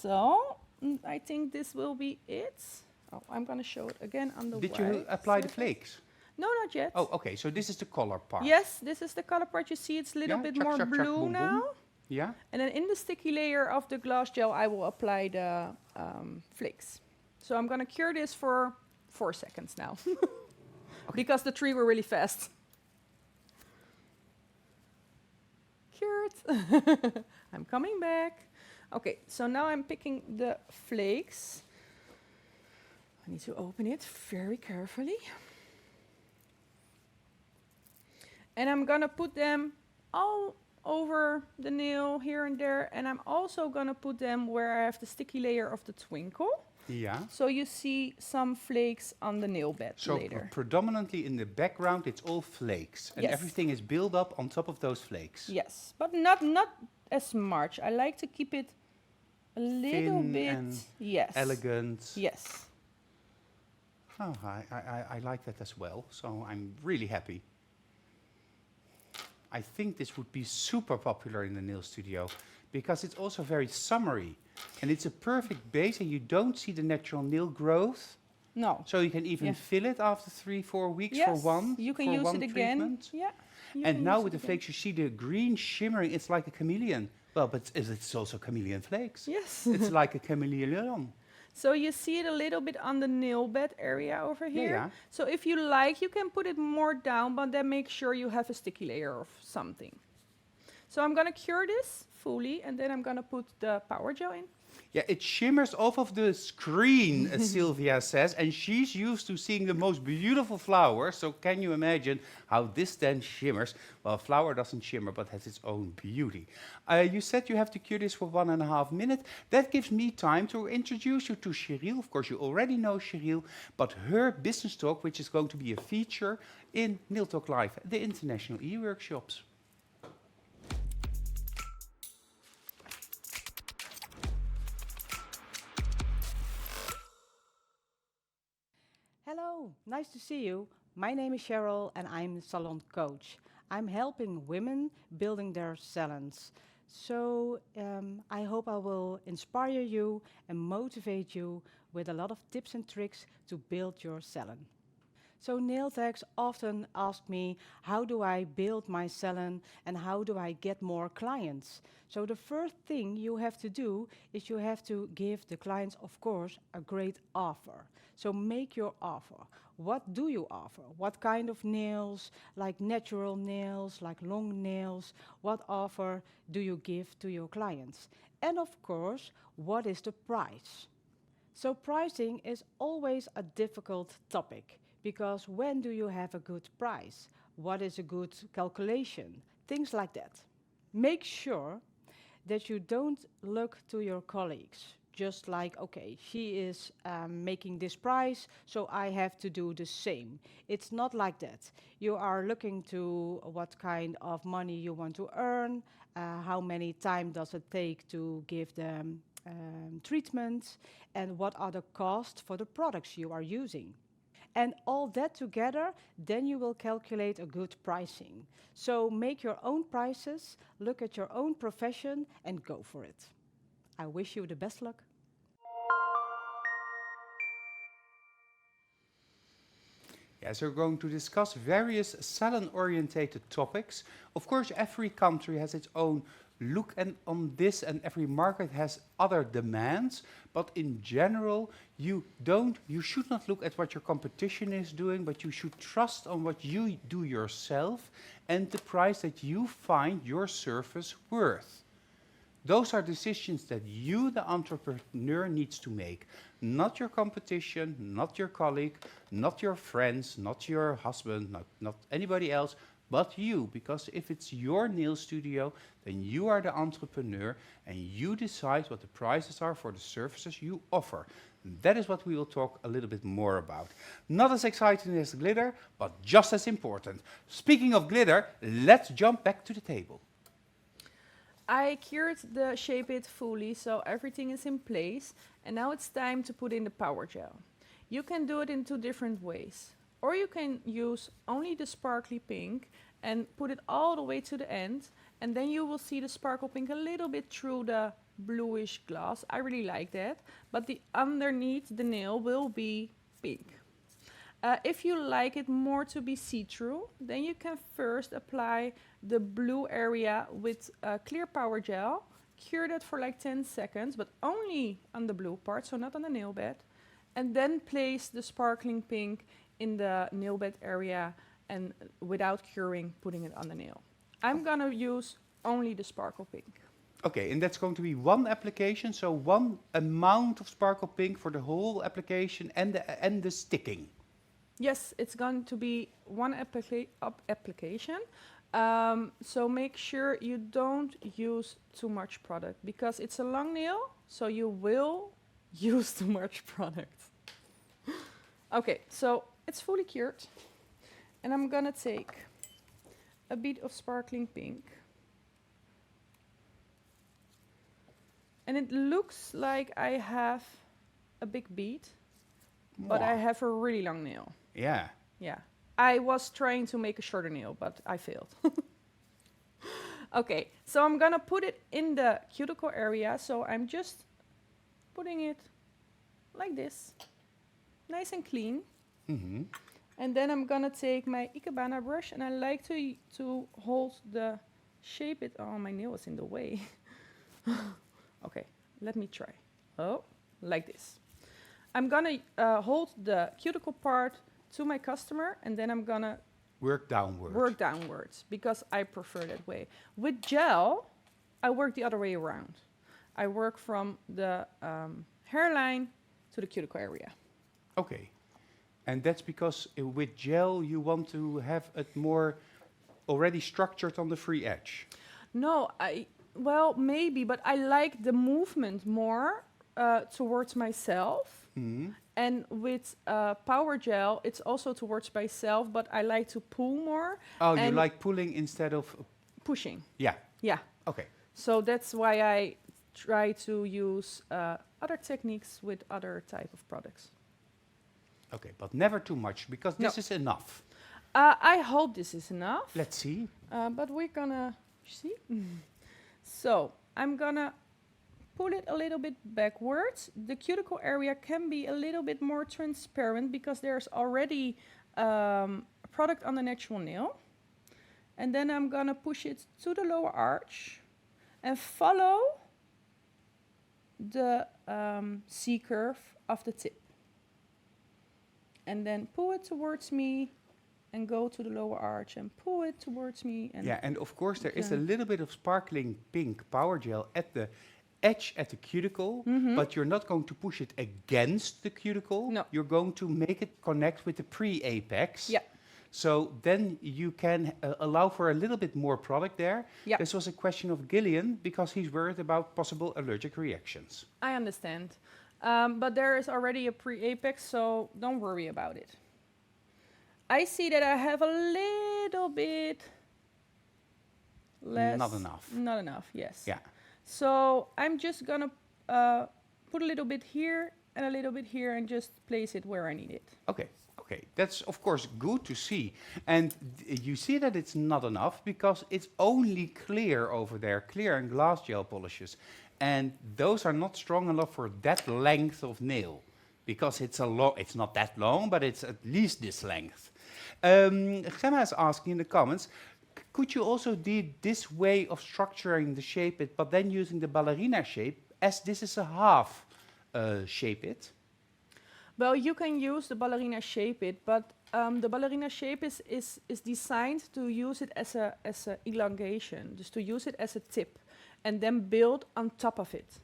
So, I think this will be it. Oh, I'm going to show it again on the Did you white apply the surface. flakes? No, not yet. Oh, okay. So this is the color part. Yes, this is the color part. You see it's a little Yeah, bit chuck, more chuck, chuck, blue boom, now. boom. Yeah. And then in the sticky layer of the glass gel, I will apply the flakes. So I'm going to cure this for 4 seconds now. Because the 3 were really fast. Cured. I'm coming back. Okay, so now I'm picking the flakes. I need to open it very carefully. And I'm going to put them all over the nail here and there. And I'm also going to put them where I have the sticky layer of the twinkle. Yeah. So you see some flakes on the nail bed So later. predominantly in the background, it's all flakes. And Yes. everything is built up on top of those flakes. Yes, but not as much. I like to keep it a little Thin bit. and Yes. Elegant. Yes. Oh, I like that as well. So I'm really happy. I think this would be super popular in the nail studio because it's also very summery. And it's a perfect base and you don't see the natural nail growth. No. So you can even Yeah. fill it after 3-4 weeks Yes, for one. you can for use one it again. treatment. Yeah. you And can now use with it the again. flakes, you see the green shimmering. It's like a chameleon. Well, but it's also chameleon flakes. Yes. It's like a chameleon. So you see it a little bit on the nail bed area over here. Yeah. So if you like, you can put it more down, but then make sure you have a sticky layer of something. So I'm going to cure this fully, and then I'm going to put the power gel in. Yeah, it shimmers off of the screen, Sylvia says, and she's used to seeing the most beautiful flowers. So can you imagine how this then shimmers? Well, a flower doesn't shimmer, but has its own beauty. You said you have to cure this for 1.5 minutes. That gives me time to introduce you to Cheryl. Of course, you already know Cheryl, but her business talk, which is going to be a feature in Nail Talk Live, the international e-workshops. Hello, nice to see you. My name is Cheryl and I'm a salon coach. I'm helping women building their salons. So I hope I will inspire you and motivate you with a lot of tips and tricks to build your salon. So nail techs often ask me, how do I build my salon and how do I get more clients? So the first thing you have to do is you have to give the clients, of course, a great offer. So make your offer. What do you offer? What kind of nails, like natural nails, like long nails? What offer do you give to your clients? And of course, what is the price? So pricing is always a difficult topic. Because when do you have a good price? What is a good calculation? Things like that. Make sure that you don't look to your colleagues. Just like, okay, she is making this price, so I have to do the same. It's not like that. You are looking to what kind of money you want to earn, how many time does it take to give them treatment, and what are the costs for the products you are using. And all that together, then you will calculate a good pricing. So make your own prices, look at your own profession, and go for it. I wish you the best luck. Yes, we're going to discuss various salon-orientated topics. Of course, every country has its own look on this, and every market has other demands. But in general, you should not look at what your competition is doing, but you should trust on what you do yourself and the price that you find your service worth. Those are decisions that you, the entrepreneur, needs to make. Not your competition, not your colleague, not your friends, not your husband, not anybody else. but you, because if it's your nail studio, then you are the entrepreneur and you decide what the prices are for the services you offer. And that is what we will talk a little bit more about. Not as exciting as glitter, but just as important. Speaking of glitter, let's jump back to the table. I cured the Shape It fully, so everything is in place. And now it's time to put in the power gel. You can do it in 2 different ways. Or you can use only the sparkly pink and put it all the way to the end. And then you will see the sparkle pink a little bit through the bluish glass. I really like that. But the underneath the nail will be pink. If you like it more to be see-through, then you can first apply the blue area with clear power gel. Cure that for like 10 seconds, but only on the blue part, so not on the nail bed. And then place the sparkling pink in the nail bed area and without curing, putting it on the nail. I'm gonna use only the sparkle pink. Okay, and that's going to be one application, so one amount of sparkle pink for the whole application and the sticking. Yes, it's going to be one application. So make sure you don't use too much product because it's a long nail, so you will use too much product. Okay, so it's fully cured. And I'm gonna take a bit of sparkling pink. And it looks like I have a big bead, but I have a really long nail. Yeah. Yeah. I was trying to make a shorter nail, but I failed. Okay, so I'm gonna put it in the cuticle area. So I'm just putting it like this, nice and clean. Mm-hmm. And then I'm gonna take my Ikebana brush, and I like to hold the Shape It. Oh, my nail is in the way. Okay, let me try. Oh, like this. I'm gonna hold the cuticle part to my customer, and then I'm gonna Work downward. work downwards because I prefer that way. With gel, I work the other way around. I work from the hairline to the cuticle area. Okay. And that's because with gel you want to have it more already structured on the free edge. No, well, maybe, but I like the movement more towards myself. Mm-hmm. And with power gel, it's also towards myself, but I like to pull more. Oh, you and like pulling instead of... pushing. Yeah. Yeah. Okay. So that's why I try to use other techniques with other type of products. Okay, but never too much, because this No. is enough. I hope this is enough. Let's see. But we're gonna see. So I'm gonna pull it a little bit backwards. The cuticle area can be a little bit more transparent because there's already product on the natural nail. And then I'm gonna push it to the lower arch and follow the C-curve of the tip. And then pull it towards me and go to the lower arch and pull it towards me. And Yeah, and of course there is a Okay. little bit of sparkling pink power gel at the edge at the cuticle, but you're not going to push it against the cuticle. No. You're going to make it connect with the pre-apex. Yeah. So then you can allow for a little bit more product there. Yeah. This was a question of Gillian because he's worried about possible allergic reactions. I understand. But there is already a pre-apex, so don't worry about it. I see that I have a little bit less. Not enough. Not enough, yes. Yeah. So I'm just gonna put a little bit here and a little bit here and just place it where I need it. Okay. Okay, that's of course good to see. And you see that it's not enough because it's only clear over there, clear and glass gel polishes. And those are not strong enough for that length of nail because it's not that long, but it's at least this length. Gemma is asking in the comments, could you also do this way of structuring the Shape It, but then using the ballerina shape, as this is a half Shape It? Well, you can use the ballerina Shape It, but the ballerina shape is designed to use it as a elongation, just to use it as a tip, and then build on top of it.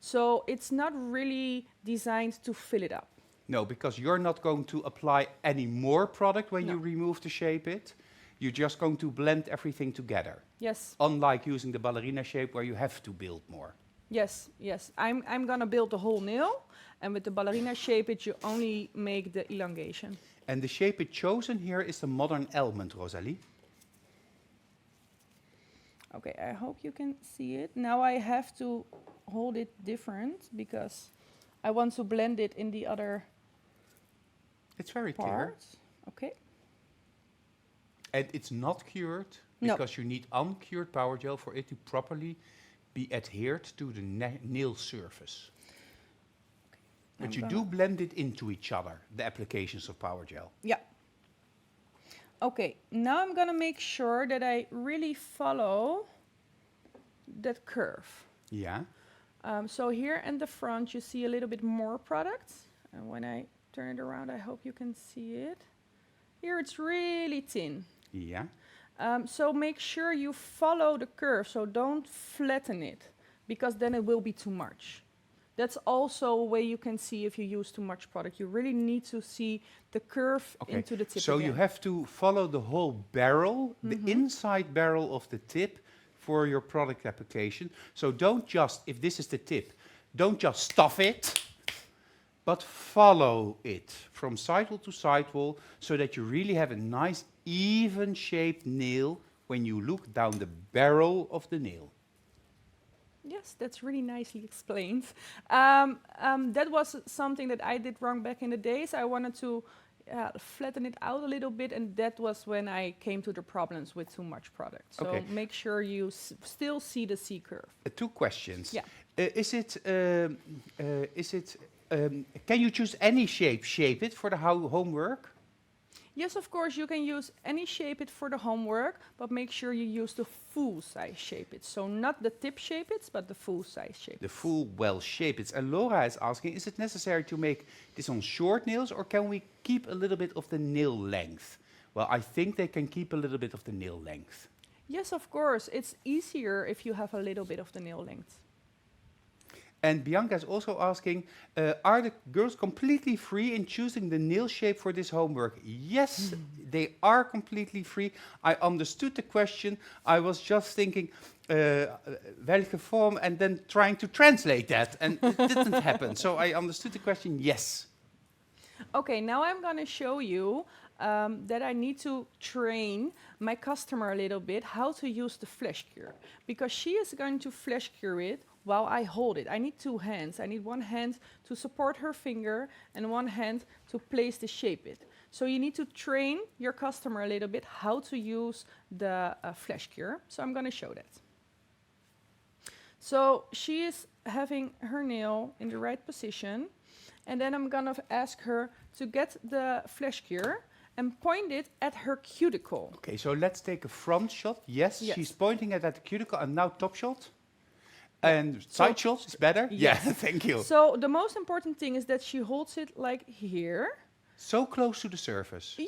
So it's not really designed to fill it up. No, because you're not going to apply any more product when No. you remove the Shape It. You're just going to blend everything together. Yes, Unlike using the ballerina shape where you have to build more. yes, yes. I'm gonna build the whole nail, and with the ballerina shape it, you only make the elongation. And the shape it's chosen here is the modern element, Rosalie. Okay, I hope you can see it. Now I have to hold it different because I want to blend it in the other It's very clear. part. Okay. And it's not cured No. because you need uncured power gel for it to properly be adhered to the nail surface. But I'm you gonna- do blend it into each other, the applications of power gel. Yeah. Okay, now I'm gonna make sure that I really follow that curve. Yeah. So here in the front you see a little bit more product. And when I turn it around, I hope you can see it. Here it's really thin. Yeah. So make sure you follow the curve, so don't flatten it, because then it will be too much. That's also a way you can see if you use too much product. You really need to see the curve Okay. into the tip So you again. have to follow the whole barrel, the inside barrel of the tip for your product application. So don't just, if this is the tip, don't just stuff it, but follow it from sidewall to sidewall so that you really have a nice even shaped nail when you look down the barrel of the nail. Yes, that's really nicely explained. That was something that I did wrong back in the days. I wanted to flatten it out a little bit, and that was when I came to the problems with too much product. So Okay. make sure you still see the C curve. Two questions. Yeah. Can you choose any shape it for the homework? Yes, of course, you can use any shape it for the homework, but make sure you use the full size shape it. So not the tip shape it, but the full size shape The it. full well shape it. And Laura is asking, is it necessary to make this on short nails or can we keep a little bit of the nail length? Well, I think they can keep a little bit of the nail length. Yes, of course, it's easier if you have a little bit of the nail length. And Bianca is also asking, are the girls completely free in choosing the nail shape for this homework? Yes, they are completely free. I understood the question. I was just thinking, welke vorm, and then trying to translate that, and it didn't happen. So I understood the question, yes. Okay, now I'm going to show you that I need to train my customer a little bit how to use the flash cure, because she is going to flash cure it while I hold it. I need two hands. I need one hand to support her finger and one hand to place the shape it. So you need to train your customer a little bit how to use the flash cure. So I'm going to show that. So she is having her nail in the right position, and then I'm going to ask her to get the flash cure and point it at her cuticle. Okay, so let's take a front shot. Yes, Yes. she's pointing it at the cuticle, and now top shot. And side shot is better? Yes. Yeah, thank you. So the most important thing is that she holds it like here. So close to the surface. Yeah,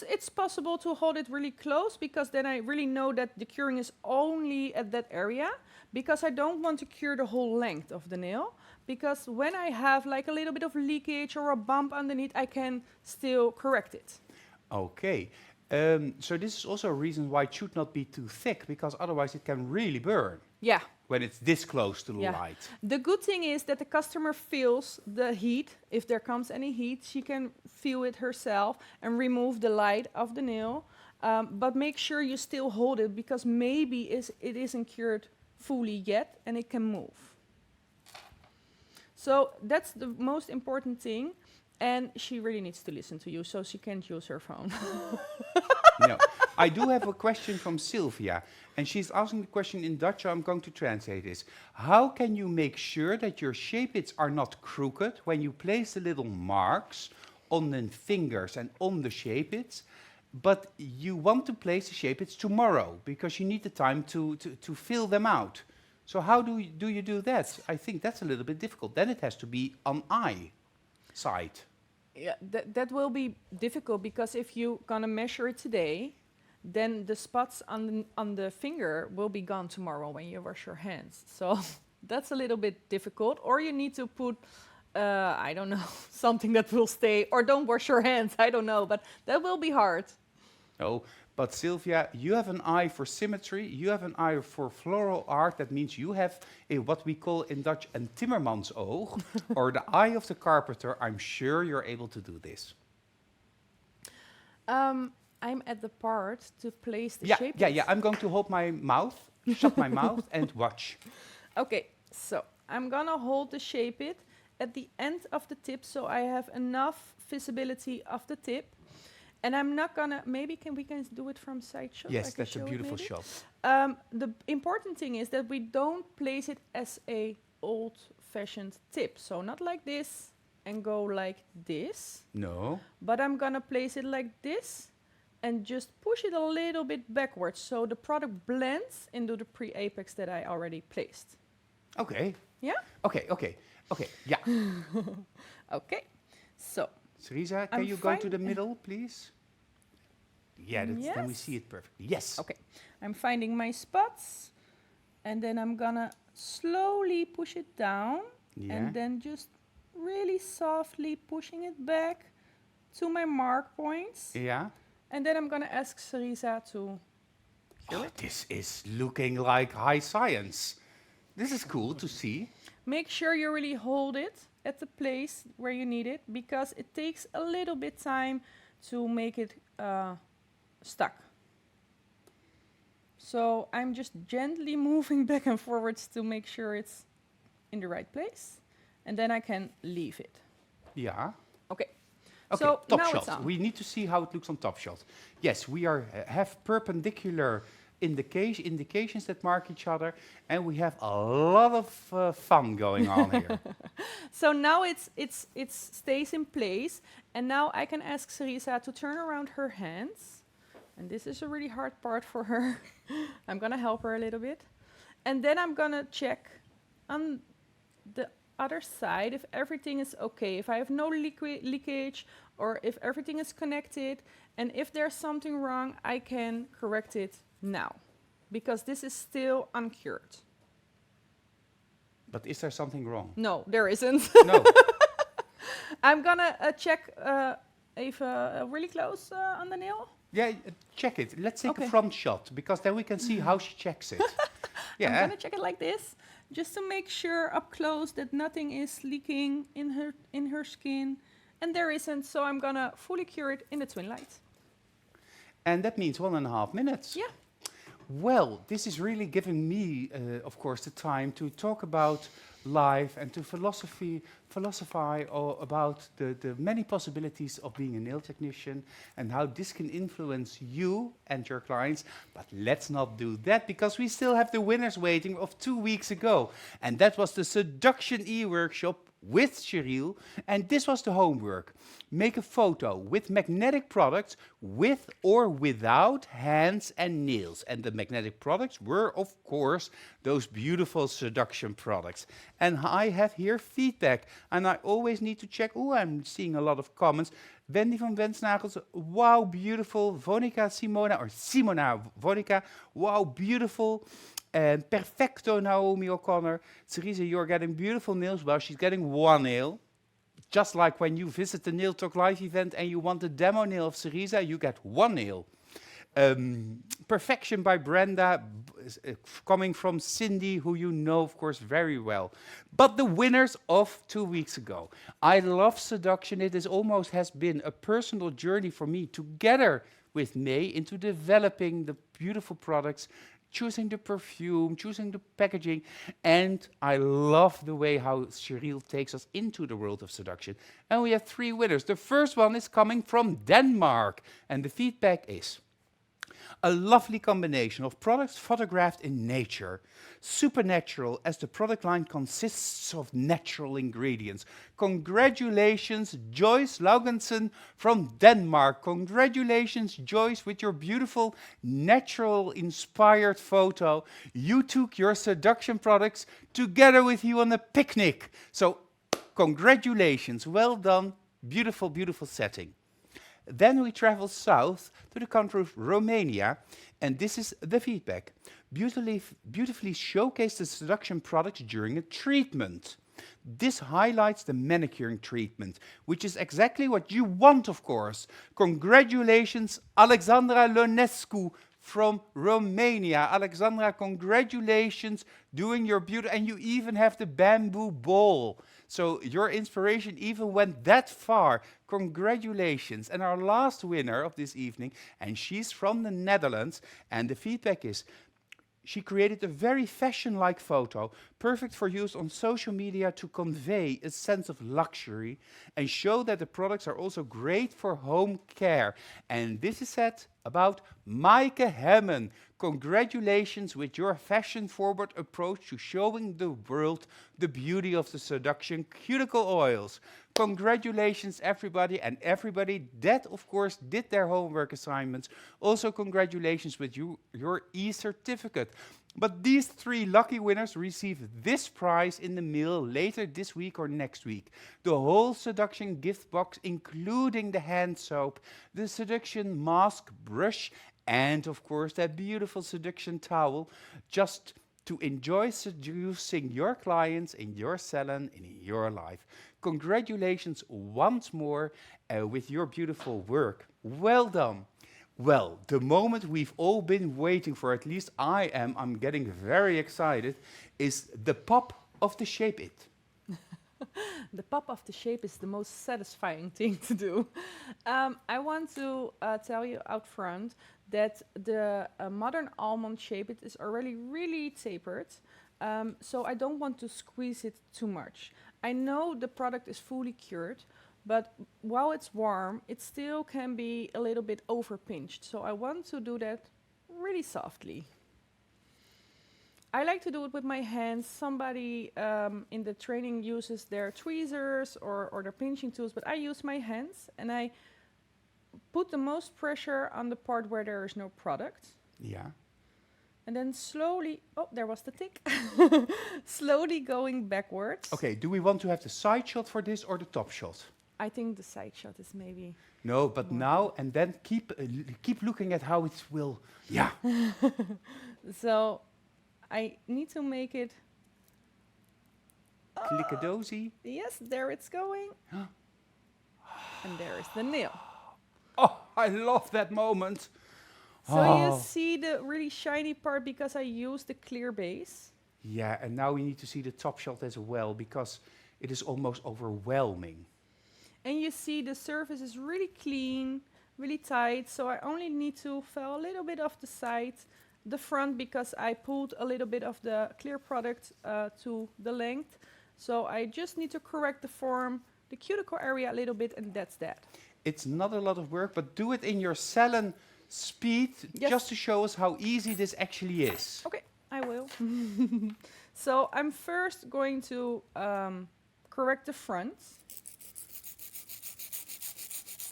it's possible to hold it really close, because then I really know that the curing is only at that area, because I don't want to cure the whole length of the nail, because when I have like a little bit of leakage or a bump underneath, I can still correct it. Okay. So this is also a reason why it should not be too thick, because otherwise it can really burn Yeah. when it's this close to the Yeah. light. The good thing is that the customer feels the heat. If there comes any heat, she can feel it herself and remove the light of the nail. But make sure you still hold it, because maybe it isn't cured fully yet and it can move. So that's the most important thing. And she really needs to listen to you, so she can't use her phone. No. I do have a question from Sylvia, and she's asking the question in Dutch, so I'm going to translate this. How can you make sure that your shape-its are not crooked when you place the little marks on the fingers and on the shape-its, but you want to place the shape-its tomorrow because you need the time to fill them out? So how do you do that? I think that's a little bit difficult. Then it has to be on eye side. Yeah, that will be difficult, because if you're gonna measure it today, then the spots on the finger will be gone tomorrow when you wash your hands. So that's a little bit difficult. Or you need to put, I don't know, something that will stay, or don't wash your hands, I don't know, but that will be hard. No, But Sylvia, you have an eye for symmetry, you have an eye for floral art. That means you have what we call in Dutch een timmermansoog, or the eye of the carpenter. I'm sure you're able to do this. I'm at the part to place the Yeah, shape. yeah, yeah. I'm going to hold my mouth, shut my mouth, and watch. Okay, so I'm gonna hold the shape it at the end of the tip, so I have enough visibility of the tip. And I'm not gonna, maybe we can do it from side shot? I Yes, can that's a show it beautiful maybe. shot. The important thing is that we don't place it as a old-fashioned tip. So not like this and go like this, No. but I'm gonna place it like this and just push it a little bit backwards so the product blends into the pre-apex that I already placed. Okay. Yeah? Okay, okay, okay. Yeah. Okay, so Teresa, can I'm you go to fine- the middle, please? Yeah, that's, then we Yes. see it perfectly. Yes. okay, I'm finding my spots and then I'm gonna slowly push it down Yeah. and then just really softly pushing it back to my mark points. Yeah. And then I'm gonna ask Sarisa to Oh, this is looking like high science. This is cool to see. make sure you really hold it at the place where you need it, because it takes a little bit time to make it stuck. So I'm just gently moving back and forwards to make sure it's in the right place. And then I can leave it. Yeah. Okay. Okay, So top now it's shot. on. We need to see how it looks on top shot. Yes, we are have perpendicular indications that mark each other, and we have a lot of fun going on here. So now it stays in place, and now I can ask Sarisa to turn around her hands, and this is a really hard part for her. I'm gonna help her a little bit, and then I'm gonna check on the other side if everything is okay, if I have no leakage, or if everything is connected, and if there's something wrong, I can correct it now, because this is still uncured. But is there something wrong? No, there isn't. No. I'm gonna check even really close on the nail. Yeah, check it. Let's take Okay. a front shot, because then we can see how she checks it. I'm Yeah. gonna check it like this, just to make sure up close that nothing is leaking in her skin, and there isn't. So I'm gonna fully cure it in the twin light. And that means 1.5 minutes. Yeah. Well, this is really giving me, of course, the time to talk about life and to philosophize about the many possibilities of being a nail technician and how this can influence you and your clients. But let's not do that, because we still have the winners waiting of 2 weeks ago. And that was the Seduction e-workshop with Cheryl, and this was the homework. Make a photo with magnetic products with or without hands and nails. And the magnetic products were, of course, those beautiful seduction products. And I have here feedback, and I always need to check. Oh, I'm seeing a lot of comments. Wendy van Wensnagels, wow, beautiful. Vonica Simona, or Simona Vonica, wow, beautiful. And Perfecto Naomi O'Connor. Teresa, you're getting beautiful nails. Well, she's getting one nail. Just like when you visit the Nail Talk Live event and you want the demo nail of Teresa, you get one nail. Perfection by Brenda, coming from Cindy, who you know, of course, very well. But the winners of 2 weeks ago. I love seduction. It is almost has been a personal journey for me, together with May, into developing the beautiful products, choosing the perfume, choosing the packaging, and I love the way how Cheryl takes us into the world of seduction. And we have 3 winners. The first one is coming from Denmark, and the feedback is: a lovely combination of products photographed in nature. Supernatural, as the product line consists of natural ingredients. Congratulations, Joyce Laugensen from Denmark. Congratulations, Joyce, with your beautiful natural inspired photo. You took your seduction products together with you on a picnic. So congratulations, well done, beautiful, beautiful setting. Then we travel south to the country of Romania, and this is the feedback. Beautifully showcase the seduction products during a treatment. This highlights the manicuring treatment, which is exactly what you want, of course. Congratulations, Alexandra Ionescu from Romania. Alexandra, congratulations doing your beauty, and you even have the bamboo ball. So your inspiration even went that far. Congratulations. And our last winner of this evening, and she's from the Netherlands, and the feedback is, she created a very fashion-like photo, perfect for use on social media to convey a sense of luxury and show that the products are also great for home care. And this is said about Maaike Hemmen. Congratulations with your fashion-forward approach to showing the world the beauty of the seduction cuticle oils. Congratulations, everybody, and everybody that, of course, did their homework assignments. Also, congratulations with your e-certificate. But these 3 lucky winners receive this prize in the mail later this week or next week. The whole seduction gift box, including the hand soap, the seduction mask brush, and, of course, that beautiful seduction towel, just to enjoy seducing your clients in your salon, in your life. Congratulations once more with your beautiful work. Well done. Well, the moment we've all been waiting for, at least I am, I'm getting very excited, is the pop of the Shape It. The pop of the shape is the most satisfying thing to do. I want to tell you out front that the modern almond Shape It is already really tapered, so I don't want to squeeze it too much. I know the product is fully cured, but while it's warm, it still can be a little bit overpinched. So I want to do that really softly. I like to do it with my hands. Somebody in the training uses their tweezers or their pinching tools, but I use my hands and I put the most pressure on the part where there is no product. Yeah. And then slowly, oh, there was the tick. Slowly going backwards. Okay, do we want to have the side shot for this or the top shot? I think the side shot is maybe. No, but now and then keep looking at how it will. Yeah. So I need to make it. Click-a-dozy. Yes, there it's going. And there is the nail. Oh, I love that moment. So you see the really shiny part because I used the clear base. Yeah, and now we need to see the top shot as well because it is almost overwhelming. And you see the surface is really clean, really tight. So I only need to fill a little bit of the side, the front, because I pulled a little bit of the clear product to the length. So I just need to correct the form, the cuticle area a little bit, and that's that. It's not a lot of work, but do it in your salon speed, Yes. just to show us how easy this actually is. Okay, I will. So I'm first going to correct the front.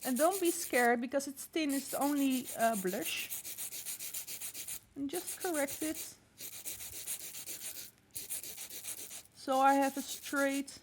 And don't be scared because it's thin, it's only blush. And just correct it. So I have a straight.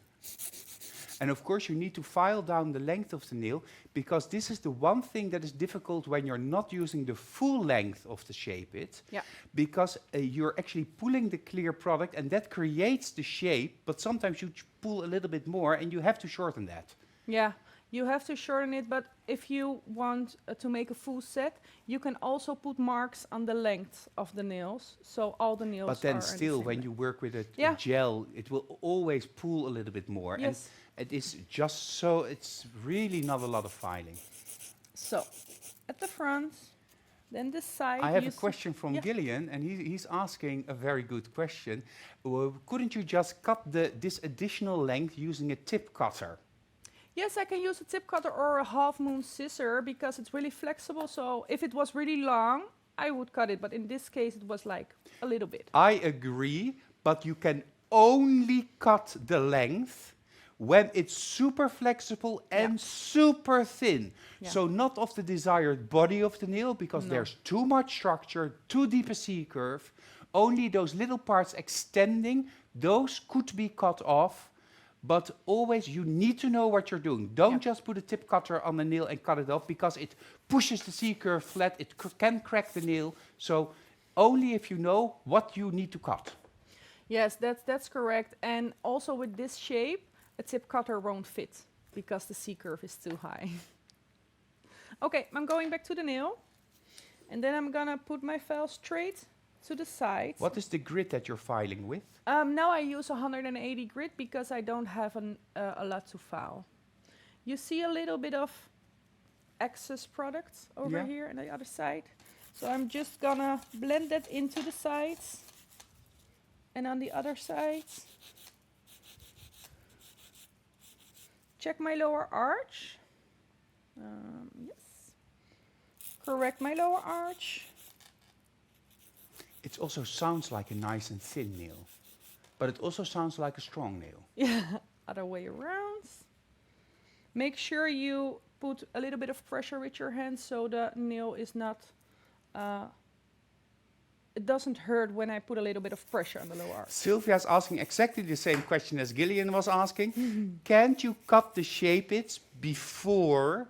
And of course you need to file down the length of the nail because this is the one thing that is difficult when you're not using the full length of the Shape It. Yeah. Because you're actually pulling the clear product and that creates the shape, but sometimes you pull a little bit more and you have to shorten that. Yeah, you have to shorten it, but if you want to make a full set, you can also put marks on the length of the nails, so all the nails But then are still, the when same you work with a Yeah. gel, it will always pull a little bit more. Yes. And it is just so, it's really not a lot of filing. So, at the front, then the side. I have you a question from yeah. Gillian, and he's asking a very good question. Couldn't you just cut this additional length using a tip cutter? Yes, I can use a tip cutter or a half moon scissor because it's really flexible. So if it was really long, I would cut it. But in this case, it was like a little bit. I agree, but you can only cut the length when it's super flexible and super thin. Yeah. So not of the desired body of the nail, because No. there's too much structure, too deep a C-curve. Only those little parts extending, those could be cut off. But always you need to know what you're doing. Don't just put a tip cutter on the nail and cut it off, because it pushes the C-curve flat, it can crack the nail. So only if you know what you need to cut. Yes, that's correct. And also with this shape, a tip cutter won't fit because the C-curve is too high. Okay, I'm going back to the nail. And then I'm gonna put my file straight to the side. What is the grid that you're filing with? Now I use 180 grit because I don't have a lot to file. You see a little bit of excess product over here on the other side. So I'm just gonna blend that into the sides. And on the other side, check my lower arch. Yes. Correct my lower arch. It also sounds like a nice and thin nail, but it also sounds like a strong nail. Yeah, other way around. Make sure you put a little bit of pressure with your hand so the nail is not, it doesn't hurt when I put a little bit of pressure on the lower arch. Sylvia's asking exactly the same question as Gillian was asking. Can't you cut the shape-its before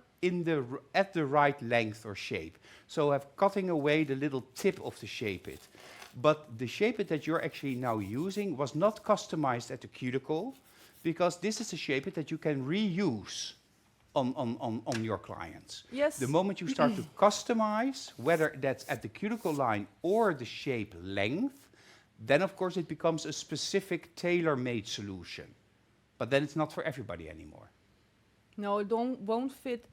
at the right length or shape? So have cutting away the little tip of the shape-it. But the shape-it that you're actually now using was not customized at the cuticle, because this is a shape-it that you can reuse on your clients. Yes. The moment you start to customize, whether that's at the cuticle line or the shape length, then of course it becomes a specific tailor-made solution. But then it's not for everybody anymore. No, it won't fit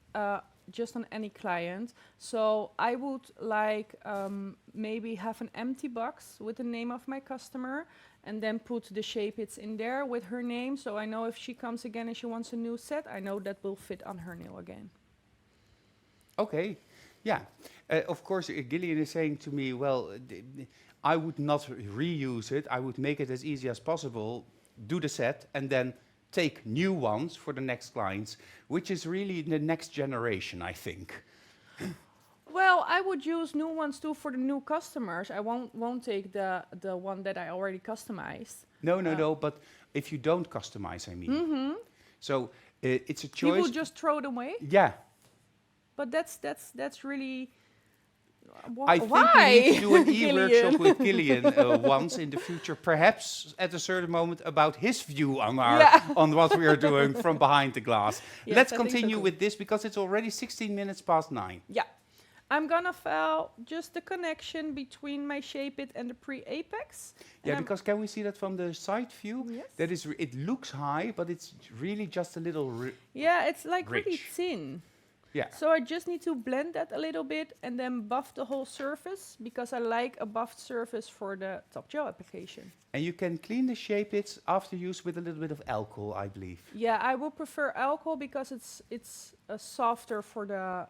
just on any client. So I would like maybe have an empty box with the name of my customer and then put the shape-its in there with her name. So I know if she comes again and she wants a new set, I know that will fit on her nail again. Okay, yeah. Of course, Gillian is saying to me, well, I would not reuse it. I would make it as easy as possible, do the set, and then take new ones for the next clients, which is really the next generation, I think. Well, I would use new ones too for the new customers. I won't take the one that I already customized. No, but if you don't customize, I mean. So it's a choice. You would just throw it away? Yeah. But that's really... I think we need to do an e-workshop with Gillian once in the future, perhaps at a certain moment, about his view on on what we are doing from behind the glass. Yes, Let's I think so continue too. with this because it's already 16 minutes past 9. Yeah. I'm gonna file just the connection between my shape-it and the pre-apex. Yeah, because can we see that from the side view? Yes. That is, it looks high, but it's really just a little. Yeah, it's like really Rich. thin. Yeah. So I just need to blend that a little bit and then buff the whole surface because I like a buffed surface for the top gel application. And you can clean the shape-its after use with a little bit of alcohol, I believe. Yeah, I will prefer alcohol because it's softer for the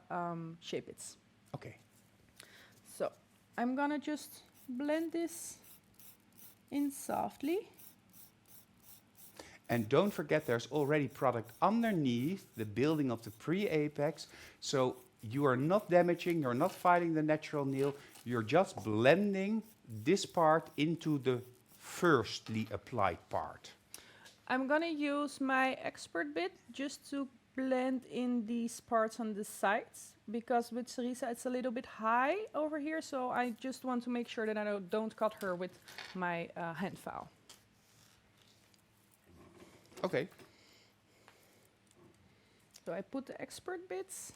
shape-its. Okay. So I'm gonna just blend this in softly. And don't forget, there's already product underneath the building of the pre-apex. So you are not damaging, you're not fighting the natural nail. You're just blending this part into the firstly applied part. I'm gonna use my expert bit just to blend in these parts on the sides because with Sarisa it's a little bit high over here. So I just want to make sure that I don't cut her with my hand file. Okay. So I put the expert bits.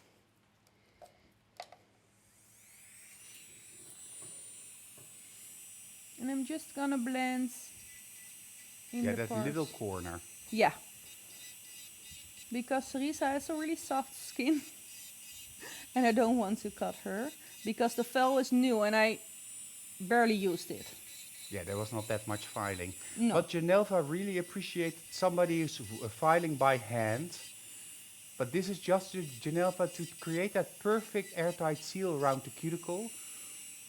And I'm just gonna blend in the that parts. little corner. Yeah. Because Sarisa has a really soft skin. And I don't want to cut her. Because the fell is new and I barely used it. Yeah, there was not that much filing. No. But Genelva really appreciated somebody who's filing by hand. But this is just to Genelva to create that perfect airtight seal around the cuticle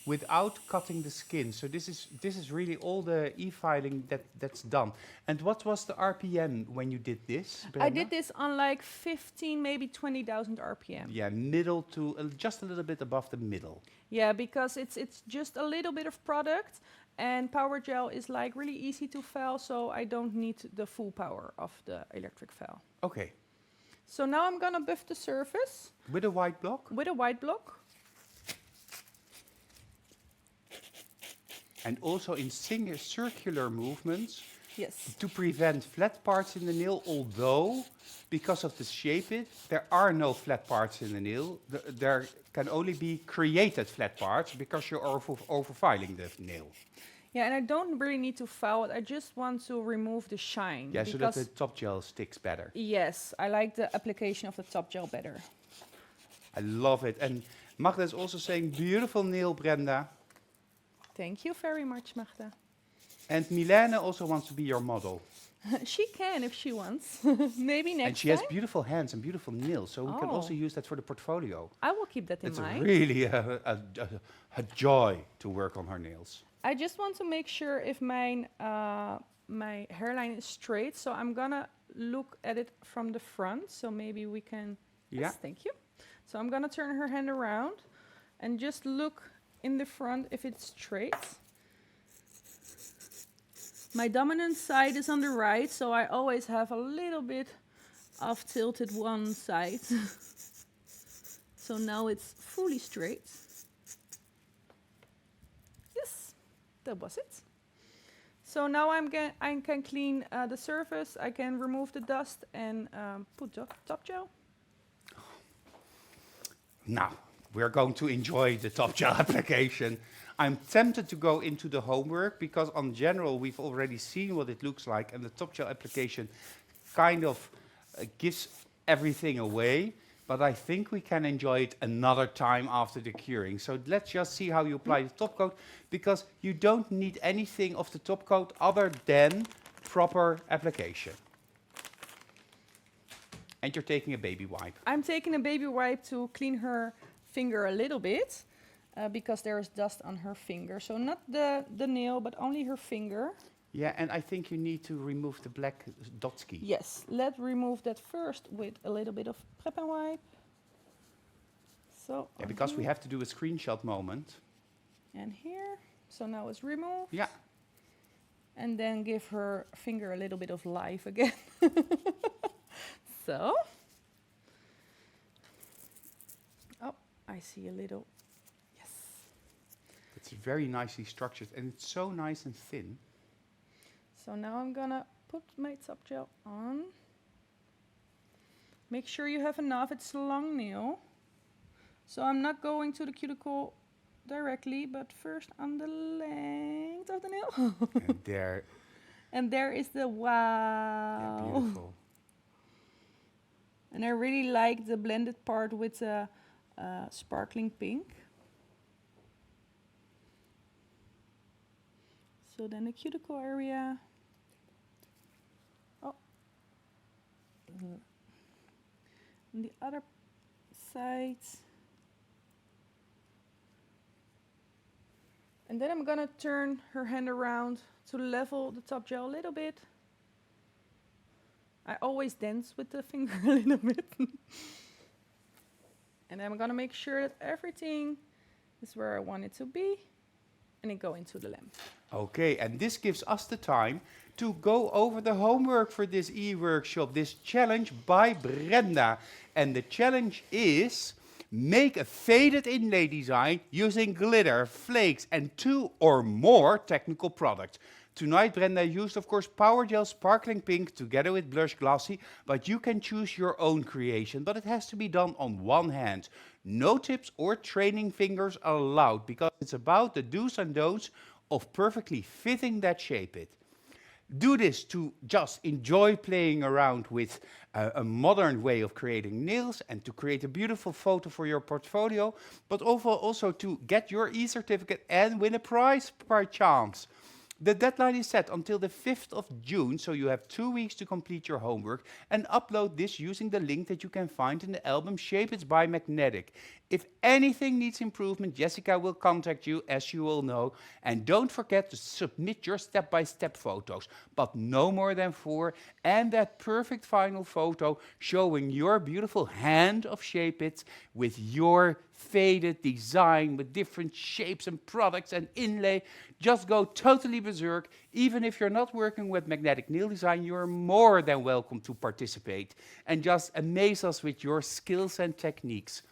without cutting the skin. So this is really all the e-filing that's done. And what was the RPM when you did this, Brenda? I did this on like 15, maybe 20,000 RPM. Yeah, middle to just a little bit above the middle. Yeah, because it's just a little bit of product. And power gel is like really easy to file, so I don't need the full power of the electric file. Okay. So now I'm gonna buff the surface With a white block? with a white block. and also in circular movements Yes. to prevent flat parts in the nail, although because of the shape there are no flat parts in the nail. There can only be created flat parts because you're overfiling the nail. Yeah, and I don't really need to file it. I just want to remove the shine. Yeah, so that the top gel sticks better. Yes, I like the application of the top gel better. I love it. And Magda is also saying, beautiful nail, Brenda. Thank you very much, Magda. And Milene also wants to be your model. She can if she wants. Maybe next time. And she has beautiful hands and beautiful nails, so we can also Oh. use that for the portfolio. I will keep that in It's mind. really a joy to work on her nails. I just want to make sure if my hairline is straight, so I'm gonna look at it from the front. So maybe we can. Yeah. Yes, thank you. So I'm gonna turn her hand around and just look in the front if it's straight. My dominant side is on the right, so I always have a little bit of tilted one side. So now it's fully straight. Yes, that was it. So now I can clean the surface, I can remove the dust and put top gel. Now, we're going to enjoy the top gel application. I'm tempted to go into the homework because on general we've already seen what it looks like, and the top gel application kind of gives everything away, but I think we can enjoy it another time after the curing. So let's just see how you apply the top coat, because you don't need anything of the top coat other than proper application. And you're taking a baby wipe. I'm taking a baby wipe to clean her finger a little bit because there is dust on her finger. So not the nail, but only her finger. Yeah, and I think you need to remove the black dotski. Yes, let's remove that first with a little bit of prep and wipe. So Yeah, because we have to do a screenshot moment. and here. So now it's removed. Yeah. And then give her finger a little bit of life again. So. Oh, I see a little. Yes. It's very nicely structured, and it's so nice and thin. So now I'm gonna put my top gel on. Make sure you have enough, it's a long nail. So I'm not going to the cuticle directly, but first on the length of the nail. And there, And there is the yeah, wow. beautiful. And I really like the blended part with the sparkling pink. So then the cuticle area. Oh. On the other side. And then I'm gonna turn her hand around to level the top gel a little bit. I always dance with the finger a little bit. And I'm gonna make sure that everything is where I want it to be. And then go into the lamp. Okay, and this gives us the time to go over the homework for this e-workshop, this challenge by Brenda. And the challenge is make a faded inlay design using glitter, flakes, and 2 or more technical products. Tonight, Brenda used, of course, Power Gel Sparkling Pink together with Blush Glossy, but you can choose your own creation, but it has to be done on one hand. No tips or training fingers allowed, because it's about the do's and don'ts of perfectly fitting that shape it. Do this to just enjoy playing around with a modern way of creating nails and to create a beautiful photo for your portfolio, but also to get your e-certificate and win a prize by chance. The deadline is set until the 5th of June, so you have 2 weeks to complete your homework and upload this using the link that you can find in the album Shape It's by Magnetic. If anything needs improvement, Jessica will contact you, as you all know. And don't forget to submit your step-by-step photos, but no more than 4, and that perfect final photo showing your beautiful hand of Shape It with your faded design with different shapes and products and inlay. Just go totally berserk. Even if you're not working with magnetic nail design, you're more than welcome to participate and just amaze us with your skills and techniques.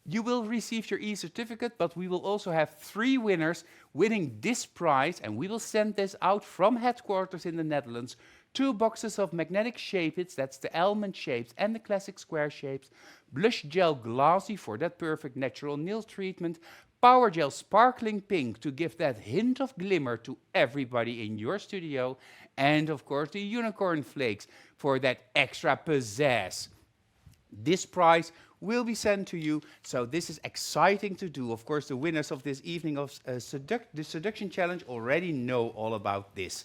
You will receive your e-certificate, but we will also have 3 winners winning this prize, and we will send this out from headquarters in the Netherlands, 2 boxes of magnetic Shape-its, that's the almond shapes and the classic square shapes, blush gel glassy for that perfect natural nail treatment, power gel sparkling pink to give that hint of glimmer to everybody in your studio, and of course the unicorn flakes for that extra pizzazz. This prize will be sent to you, so this is exciting to do. Of course, the winners of this evening of the Seduction Challenge already know all about this.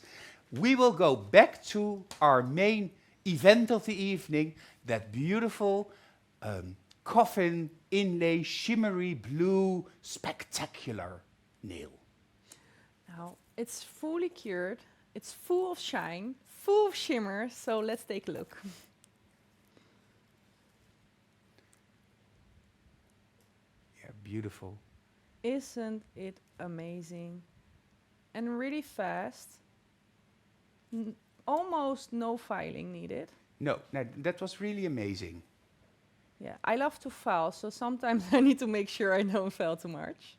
We will go back to our main event of the evening, that beautiful coffin inlay, shimmery blue, spectacular nail. Now, it's fully cured, it's full of shine, full of shimmer, so let's take a look. Yeah, beautiful. Isn't it amazing? And really fast. Almost no filing needed. No, that was really amazing. Yeah, I love to file, so sometimes I need to make sure I don't file too much.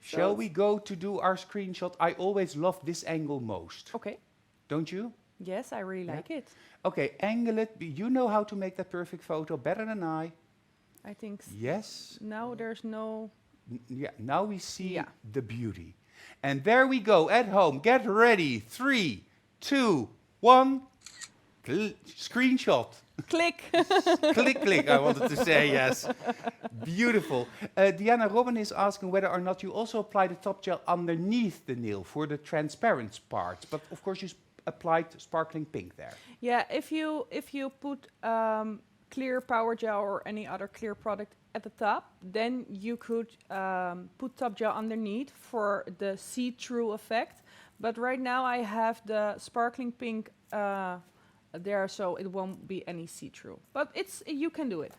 Shall we go to do our screenshot? I always love this angle most. Okay. Don't you? Yes, I really like it. Okay, angle it. You know how to make that perfect photo better than I. I think Yes. now there's no... Yeah, now we see Yeah. the beauty. And there we go, at home. Get ready. 3, 2, 1. Screenshot. Click! Click, click, I wanted to say, yes. Beautiful. Diana Robin is asking whether or not you also apply the top gel underneath the nail for the transparent part. But of course you applied sparkling pink there. Yeah, if you put clear power gel or any other clear product at the top, then you could put top gel underneath for the see-through effect. But right now I have the sparkling pink there, so it won't be any see-through. But you can do it.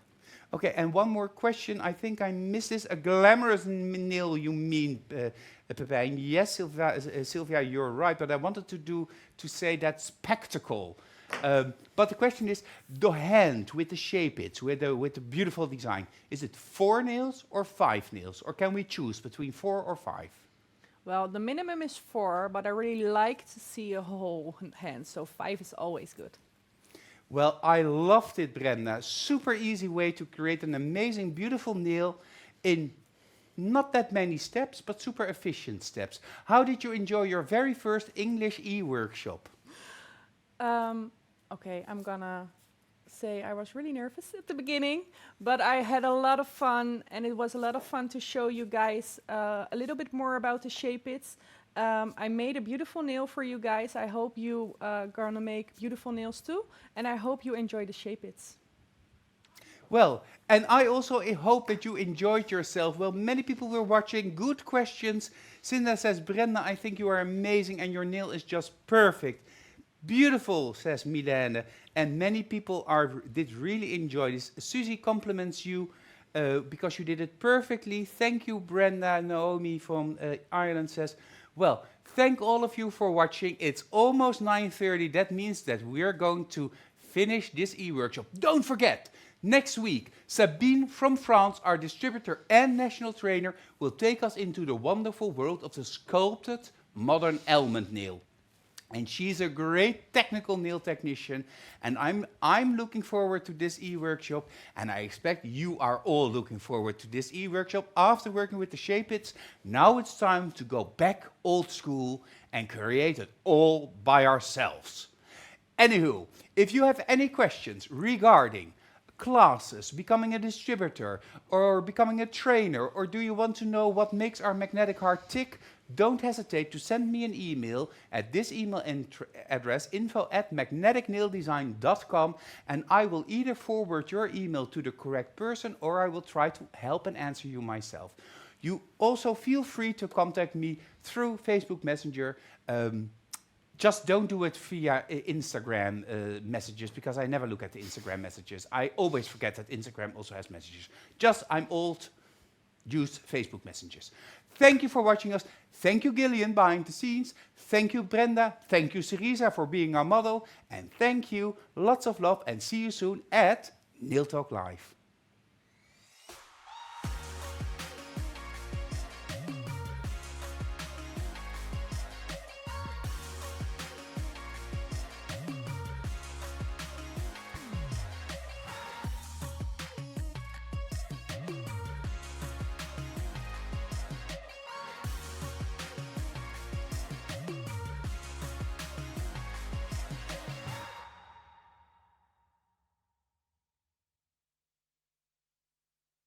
Okay, and one more question. I think I missed this. A glamorous nail, you mean, Pepijn? Yes, Sylvia, you're right. But I wanted to say that spectacle. But the question is, the hand with the Shape-its, with the beautiful design, is it 4 nails or 5 nails? Or can we choose between 4 or 5? Well, the minimum is 4, but I really like to see a whole hand, so 5 is always good. Well, I loved it, Brenda. Super easy way to create an amazing, beautiful nail in not that many steps, but super efficient steps. How did you enjoy your very first English e-workshop? Okay, I'm gonna say I was really nervous at the beginning, but I had a lot of fun, and it was a lot of fun to show you guys a little bit more about the Shape-its. I made a beautiful nail for you guys. I hope you gonna make beautiful nails too, and I hope you enjoy the Shape-its. Well, and I also hope that you enjoyed yourself. Well, many people were watching. Good questions. Cinda says, Brenda, I think you are amazing and your nail is just perfect. Beautiful, says Milene. And many people did really enjoy this. Susie compliments you because you did it perfectly. Thank you, Brenda. Naomi from Ireland says, well, thank all of you for watching. It's almost 9:30. That means that we're going to finish this e-workshop. Don't forget, next week, Sabine from France, our distributor and national trainer, will take us into the wonderful world of the sculpted modern almond nail. And she's a great technical nail technician, and I'm looking forward to this e-workshop, and I expect you are all looking forward to this e-workshop. After working with the Shape-its, now it's time to go back old school and create it all by ourselves. Anywho, if you have any questions regarding classes, becoming a distributor, or becoming a trainer, or do you want to know what makes our magnetic heart tick, don't hesitate to send me an email at this email address, info@magneticnaildesign.com, and I will either forward your email to the correct person or I will try to help and answer you myself. You also feel free to contact me through Facebook Messenger. Just don't do it via Instagram messages, because I never look at the Instagram messages. I always forget that Instagram also has messages. I'm old, use Facebook messages. Thank you for watching us. Thank you, Gillian, behind the scenes. Thank you, Brenda. Thank you, Cerisa, for being our model. And thank you, lots of love, and see you soon at Nail Talk Live.